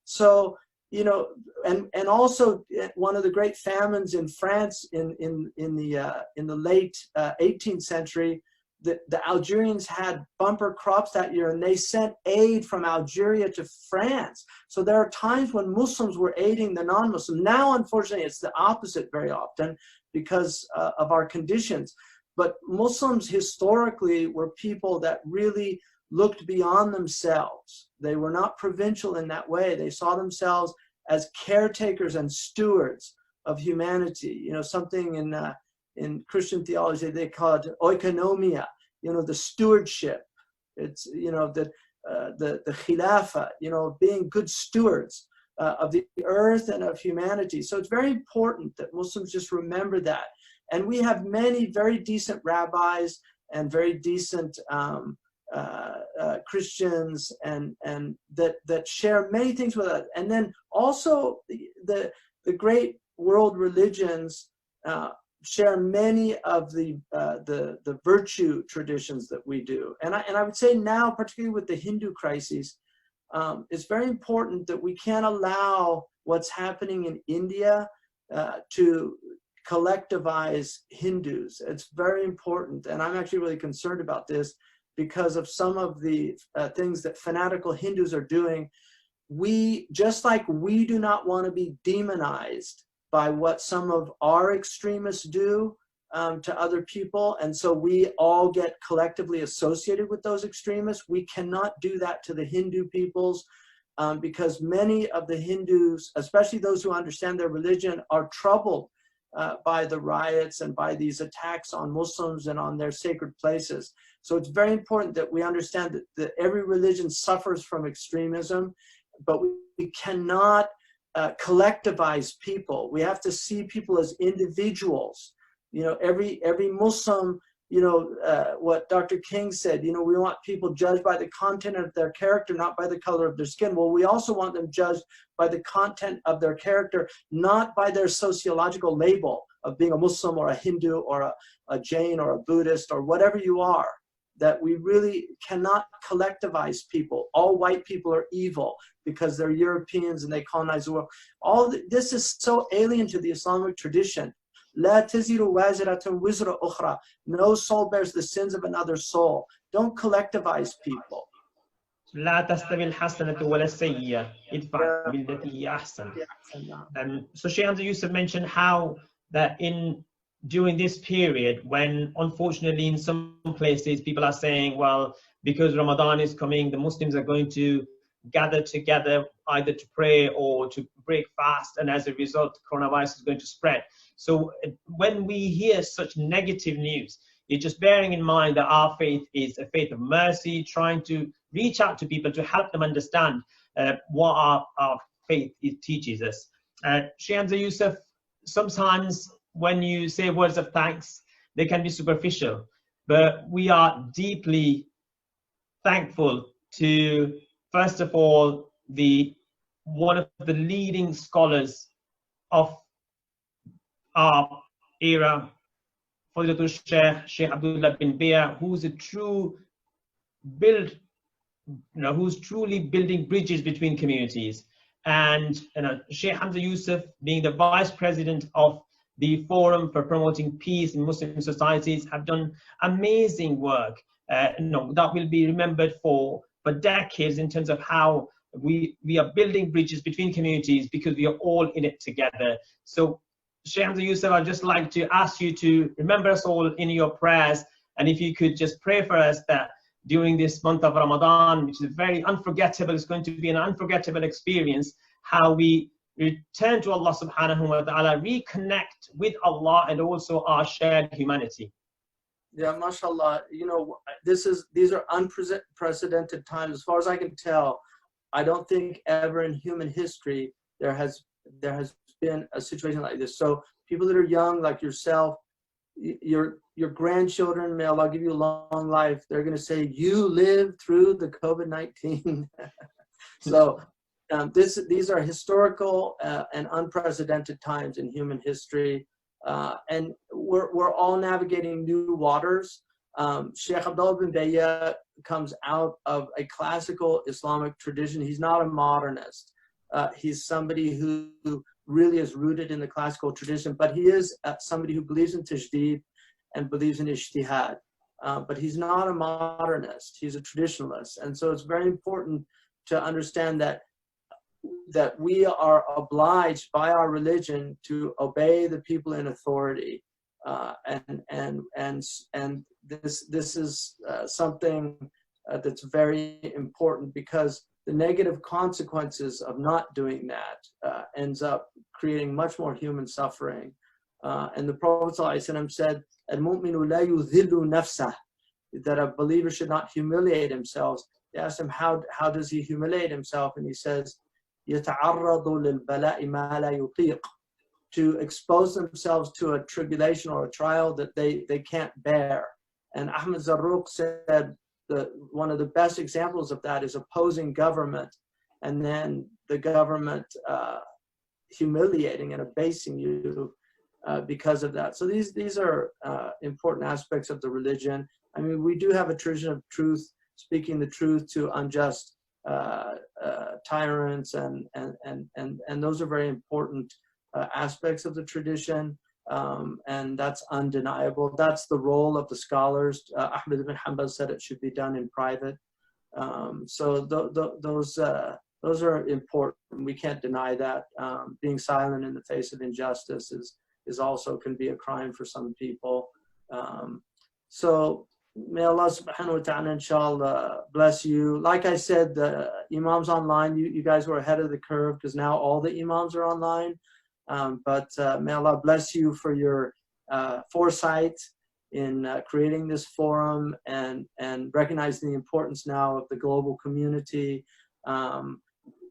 So, you know, and also one of the great famines in France in the late 18th century, the Algerians had bumper crops that year, and they sent aid from Algeria to France. So there are times when Muslims were aiding the non-Muslims. Now, unfortunately, it's the opposite very often because of our conditions. But Muslims historically were people that really looked beyond themselves. They were not provincial in that way. They saw themselves as caretakers and stewards of humanity. You know, something in Christian theology they call it oikonomia, you know, the stewardship. It's, you know, the khilafah, you know, being good stewards of the earth and of humanity. So it's very important that Muslims just remember that. And we have many very decent rabbis and very decent Christians and that share many things with us. And then also the great world religions share many of the virtue traditions that we do. And I would say now, particularly with the Hindu crises, it's very important that we can't allow what's happening in India to collectivize Hindus. It's very important, and I'm actually really concerned about this because of some of the things that fanatical Hindus are doing. We, just like we do not want to be demonized by what some of our extremists do to other people, and so we all get collectively associated with those extremists, we cannot do that to the Hindu peoples because many of the Hindus, especially those who understand their religion, are troubled by the riots and by these attacks on Muslims and on their sacred places. So it's very important that we understand that every religion suffers from extremism, but we cannot collectivize people. We have to see people as individuals. You know, every Muslim, you know, what Dr. King said, you know, we want people judged by the content of their character, not by the color of their skin. Well, we also want them judged by the content of their character, not by their sociological label of being a Muslim or a Hindu or a Jain or a Buddhist or whatever you are. That we really cannot collectivize people. All white people are evil because they're Europeans and they colonize the world. All this is so alien to the Islamic tradition. لا تزر وازرة وزر أخرى. No soul bears the sins of another soul. Don't collectivize people. لا تستوي الحسنة ولا السيئة ادفع بالتي هي أحسن. So Shaykh Hamza Yusuf mentioned how that during this period, when unfortunately in some places people are saying, well, because Ramadan is coming, the Muslims are going to gather together either to pray or to break fast, and as a result coronavirus is going to spread. So when we hear such negative news, it's just bearing in mind that our faith is a faith of mercy, trying to reach out to people to help them understand what our faith teaches us. Shaykh Hamza Yusuf, sometimes when you say words of thanks, they can be superficial, but we are deeply thankful to, first of all, one of the leading scholars of our era, Fadilatul Shaykh Abdallah bin Bayyah, who's who's truly building bridges between communities, and Shaykh Hamza Yusuf, being the vice president of the Forum for Promoting Peace in Muslim Societies, have done amazing work that will be remembered for decades in terms of how we are building bridges between communities because we are all in it together. So Shaykh Hamza Yusuf, I'd just like to ask you to remember us all in your prayers, and if you could just pray for us that during this month of Ramadan, which is very unforgettable, it's going to be an unforgettable experience, how we return to Allah subhanahu wa ta'ala, reconnect with Allah and also our shared humanity. Yeah, mashallah. You know, these are unprecedented times. As far as I can tell, I don't think ever in human history there has been a situation like this. So people that are young, like yourself, your grandchildren, may Allah give you a long life, they're going to say, you lived through the COVID-19. So these are historical and unprecedented times in human history. And we're all navigating new waters. Shaykh Abdallah bin Bayyah comes out of a classical Islamic tradition. He's not a modernist. He's somebody who really is rooted in the classical tradition, but he is somebody who believes in tajdeed and believes in ijtihad. But he's not a modernist. He's a traditionalist. And so it's very important to understand that we are obliged by our religion to obey the people in authority, and this is something that's very important, because the negative consequences of not doing that ends up creating much more human suffering. And the Prophet ﷺ said, "Al-mu'minu la yudhillu nafsah," that a believer should not humiliate himself. They asked him, how does he humiliate himself? And he says, يَتَعَرَّضُ لِلْبَلَاءِ مَا لَا يُطِيقُ, to expose themselves to a tribulation or a trial that they can't bear. And Ahmed Zarruq said one of the best examples of that is opposing government, and then the government humiliating and abasing you because of that. So these are important aspects of the religion. I mean, we do have a tradition of truth, speaking the truth to unjust tyrants, and those are very important aspects of the tradition, and that's undeniable. That's the role of the scholars. Ahmed ibn Hanbal said it should be done in private. So those are important. We can't deny that. Being silent in the face of injustice is also can be a crime for some people. So may Allah subhanahu wa ta'ala inshallah bless you. Like I said, the imams online, you guys were ahead of the curve, because now all the imams are online. But may Allah bless you for your foresight in creating this forum and recognizing the importance now of the global community.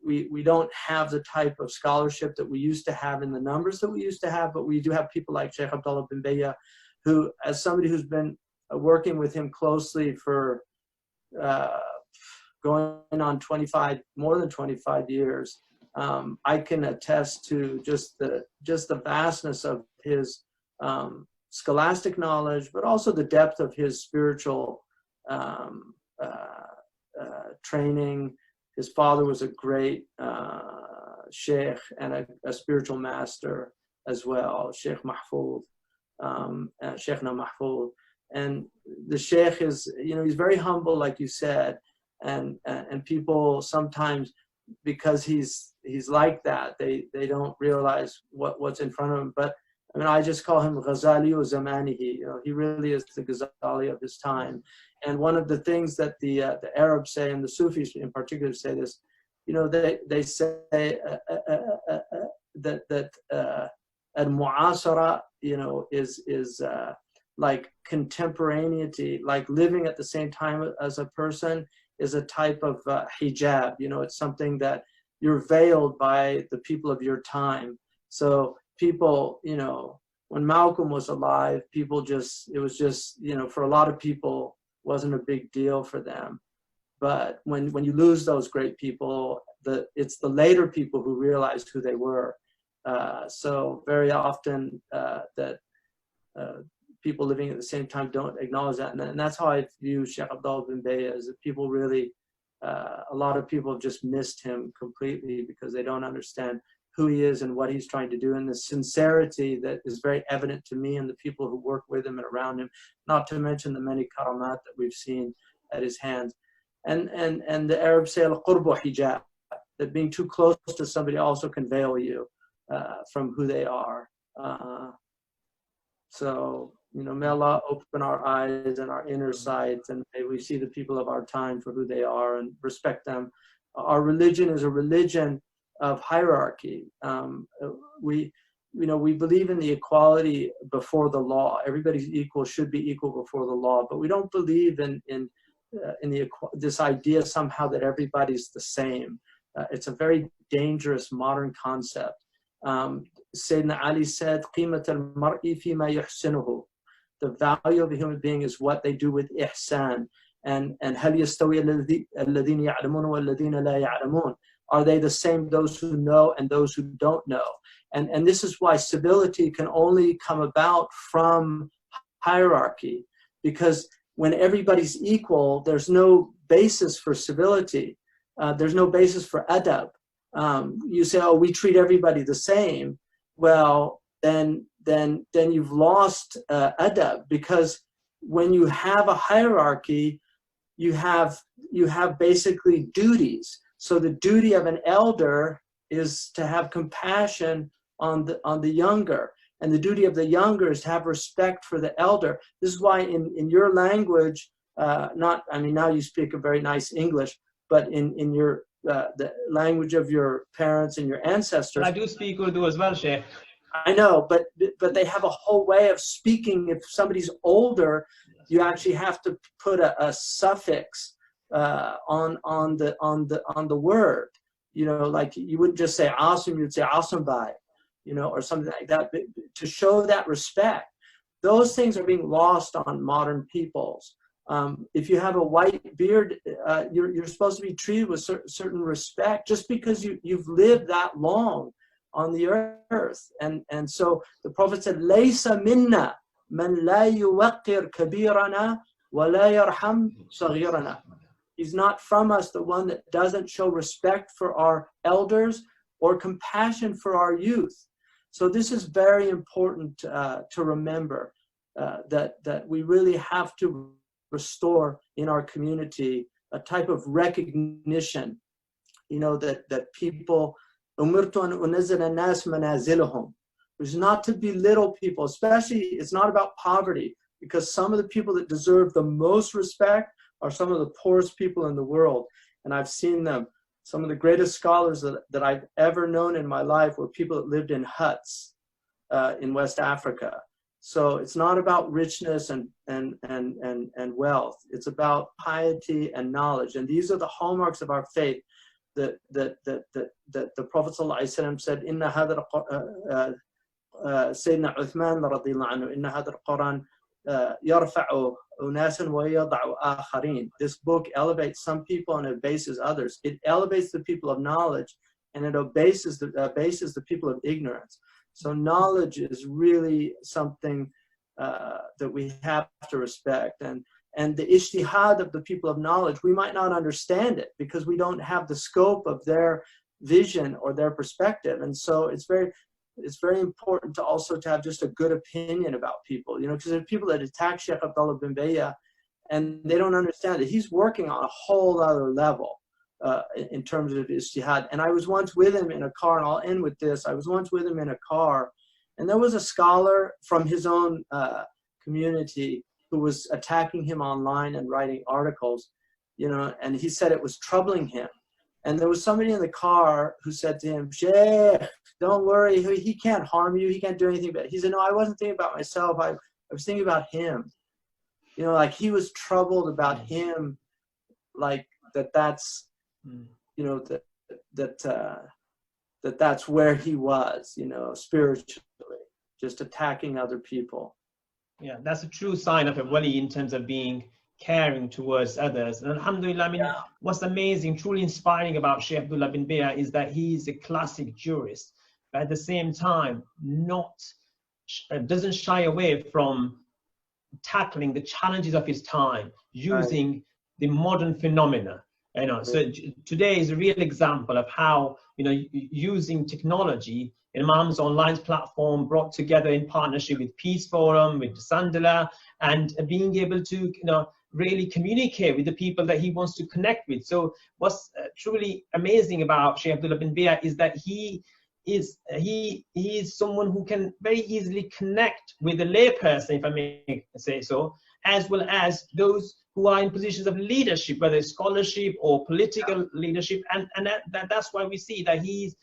We don't have the type of scholarship that we used to have in the numbers that we used to have, but we do have people like Shaykh Abdallah bin Bayyah, who, as somebody who's been working with him closely for going on more than 25 years, I can attest to just the vastness of his scholastic knowledge, but also the depth of his spiritual training. His father was a great sheikh and a spiritual master as well, Sheikh Mahfoud, Sheikhna Mahfoud. And the sheikh is, he's very humble, like you said, and people sometimes, because he's like that, they don't realize what's in front of him. But I mean, I just call him Ghazali or Zamanihi. He really is the Ghazali of his time. And one of the things that the Arabs say, and the Sufis in particular say this, they say that al-mu'asara, is like contemporaneity, like living at the same time as a person, is a type of hijab. It's something that you're veiled by the people of your time. So people, when Malcolm was alive, it was just, for a lot of people, wasn't a big deal for them. But when you lose those great people, it's the later people who realize who they were. So very often that people living at the same time don't acknowledge that. And that's how I view Shaykh Abdallah bin Bayyah, is that people really, a lot of people have just missed him completely because they don't understand who he is and what he's trying to do, and the sincerity that is very evident to me and the people who work with him and around him, not to mention the many karamat that we've seen at his hands. And the Arabs say al-qurbu hijab, that being too close to somebody also can veil you from who they are. So, you know, may Allah open our eyes and our inner sights, and may we see the people of our time for who they are and respect them. Our religion is a religion of hierarchy. We believe in the equality before the law. Everybody's equal, should be equal before the law, but we don't believe in this idea somehow that everybody's the same. It's a very dangerous modern concept. Sayyidina Ali said, قِيمَةَ الْمَرْءِ فِي مَا يُحْسِنُهُ. The value of a human being is what they do with ihsan. And هَلْ يَسْتَوِي الَّذِينَ يَعْلَمُونَ وَالَّذِينَ لَا يَعْلَمُونَ. Are they the same, those who know and those who don't know? And this is why civility can only come about from hierarchy, because when everybody's equal, there's no basis for civility. There's no basis for adab. You say, oh, we treat everybody the same. Well, then you've lost adab, because when you have a hierarchy, you have basically duties. So the duty of an elder is to have compassion on the younger, and the duty of the younger is to have respect for the elder. This is why in your language, now you speak a very nice English, but in your the language of your parents and your ancestors. I do speak Urdu as well, Sheikh. I know, but they have a whole way of speaking. If somebody's older, you actually have to put a suffix on the word. You know, like you wouldn't just say Asim, you'd say Asim Bhai, you know, or something like that, to show that respect. Those things are being lost on modern peoples. If you have a white beard, you're supposed to be treated with certain respect just because you've lived that long on the earth. And so the Prophet said, "Laysa minna man la yuwaqqir kabirana wa la yarham saghirana." He's not from us the one that doesn't show respect for our elders or compassion for our youth. So this is very important to remember, that we really have to restore in our community a type of recognition, you know, that people, umirtu an unazila nas manazilahum, is not to belittle people, especially it's not about poverty, because some of the people that deserve the most respect are some of the poorest people in the world. And I've seen them. Some of the greatest scholars that I've ever known in my life were people that lived in huts in West Africa. So it's not about richness and wealth. It's about piety and knowledge. And these are the hallmarks of our faith that the Prophet ﷺ said, Inna hadar Sayyidina Uthman radiyallahu anhu, Inna hadar Quran yarfa'u unasan wa yada'u akharin. This book elevates some people and it bases others. It elevates the people of knowledge and it bases the people of ignorance. So knowledge is really something that we have to respect. And the ijtihad of the people of knowledge, we might not understand it because we don't have the scope of their vision or their perspective. And so it's very important to also to have just a good opinion about people, you know, because there are people that attack Shaykh Abdallah bin Bayyah and they don't understand that he's working on a whole other level in terms of ijtihad. And I was once with him in a car, and I'll end with this. I was once with him in a car, and there was a scholar from his own community who was attacking him online and writing articles, you know, and he said it was troubling him. And there was somebody in the car who said to him, Shaykh, don't worry, he can't harm you, he can't do anything. But he said, no, I wasn't thinking about myself, I was thinking about him. You know, like he was troubled about him, like that's, you know, that's where he was, you know, spiritually, just attacking other people. Yeah, that's a true sign of a wali in terms of being caring towards others. And alhamdulillah, I mean, what's amazing, truly inspiring about Shaykh Abdullah bin Bayyah is that he's a classic jurist, but at the same time, doesn't shy away from tackling the challenges of his time, using the modern phenomena. You know, so today is a real example of how, you know, using technology, Imam's online platform brought together in partnership with Peace Forum, with Sandala, and being able to, you know, really communicate with the people that he wants to connect with. So what's truly amazing about Shaykh Abdullah bin Bayyah is that he is someone who can very easily connect with a layperson, if I may say so, as well as those who are in positions of leadership, whether it's scholarship or political leadership, and that's why we see that he's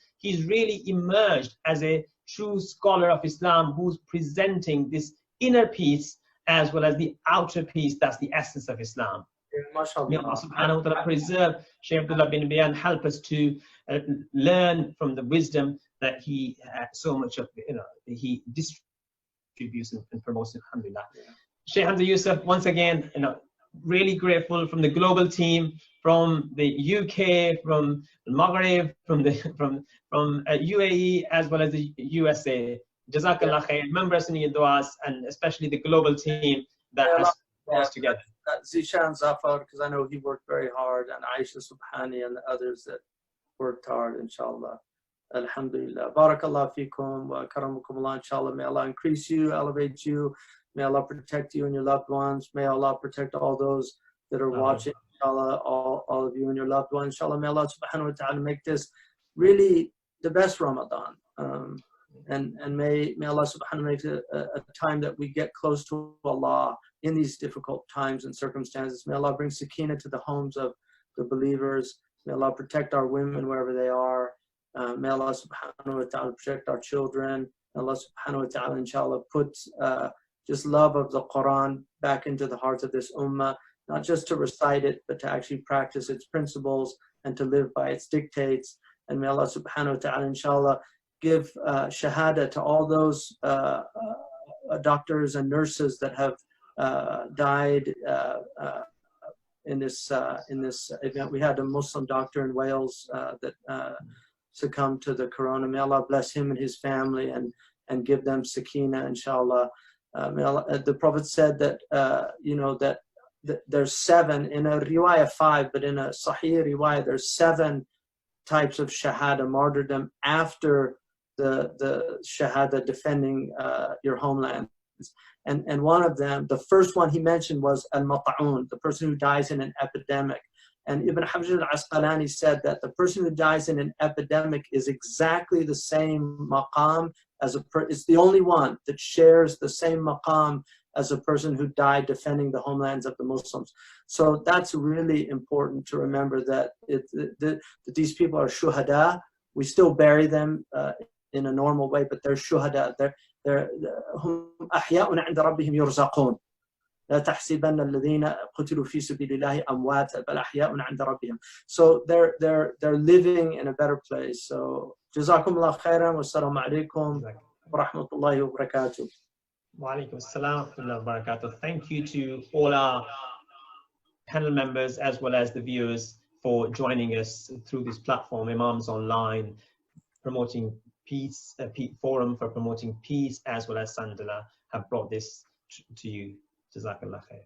really emerged as a true scholar of Islam who's presenting this inner peace as well as the outer peace. That's the essence of Islam. May Allah subhanahu wa ta'ala preserve Shaykh Abdallah bin Bayyah and help us to learn from the wisdom that he so much of, he distributes and promotes, alhamdulillah. Shaykh Hamza Yusuf, once again, really grateful from the global team, from the UK, from Maghreb, from UAE, as well as the USA. Jazakallah khair. Remember us in your du'as, and especially the global team that has brought us together. Zishan Zafar, because I know he worked very hard, and Aisha Subhani and the others that worked hard, inshallah. Alhamdulillah. Barakallah fikum wa karamukum Allah, inshallah. May Allah increase you, elevate you. May Allah protect you and your loved ones. May Allah protect all those that are watching, inshallah, all of you and your loved ones. Inshallah, may Allah subhanahu wa ta'ala make this really the best Ramadan. And may Allah subhanahu wa ta'ala make it a time that we get close to Allah in these difficult times and circumstances. May Allah bring sakina to the homes of the believers. May Allah protect our women wherever they are. May Allah subhanahu wa ta'ala protect our children. May Allah subhanahu wa ta'ala, inshallah, put just love of the Quran back into the hearts of this ummah, not just to recite it, but to actually practice its principles and to live by its dictates. And may Allah subhanahu wa ta'ala, inshallah, give Shahada to all those doctors and nurses that have died in this event. We had a Muslim doctor in Wales that succumbed to the corona. May Allah bless him and his family and give them sakina, inshallah. The Prophet said that that there's 7 in a riwayah 5, but in a sahih riwayah there's 7 types of shahada, martyrdom, after the shahada defending your homeland. And one of them, the first one he mentioned, was al-mat'un, the person who dies in an epidemic. And Ibn Hajar al-Asqalani said that the person who dies in an epidemic is exactly the same maqam as it's the only one that shares the same maqam as a person who died defending the homelands of the Muslims. So that's really important to remember, that that these people are shuhada. We still bury them in a normal way, but they're shuhada. They're أحياء عند ربهم يرزقون. لا تحسبن الذين قتلوا في سبيل الله أمواتا بل أحياء عند ربهم. So they're living in a better place. So جزاكم الله خيرا والسلام عليكم ورحمة الله وبركاته. Wa alaikum assalam wa rahmatullahi wa barakatuh. Thank you to all our panel members as well as the viewers for joining us through this platform, Imams Online, promoting peace, forum for promoting peace, as well as Sandala have brought this to you. Jazakallah khair.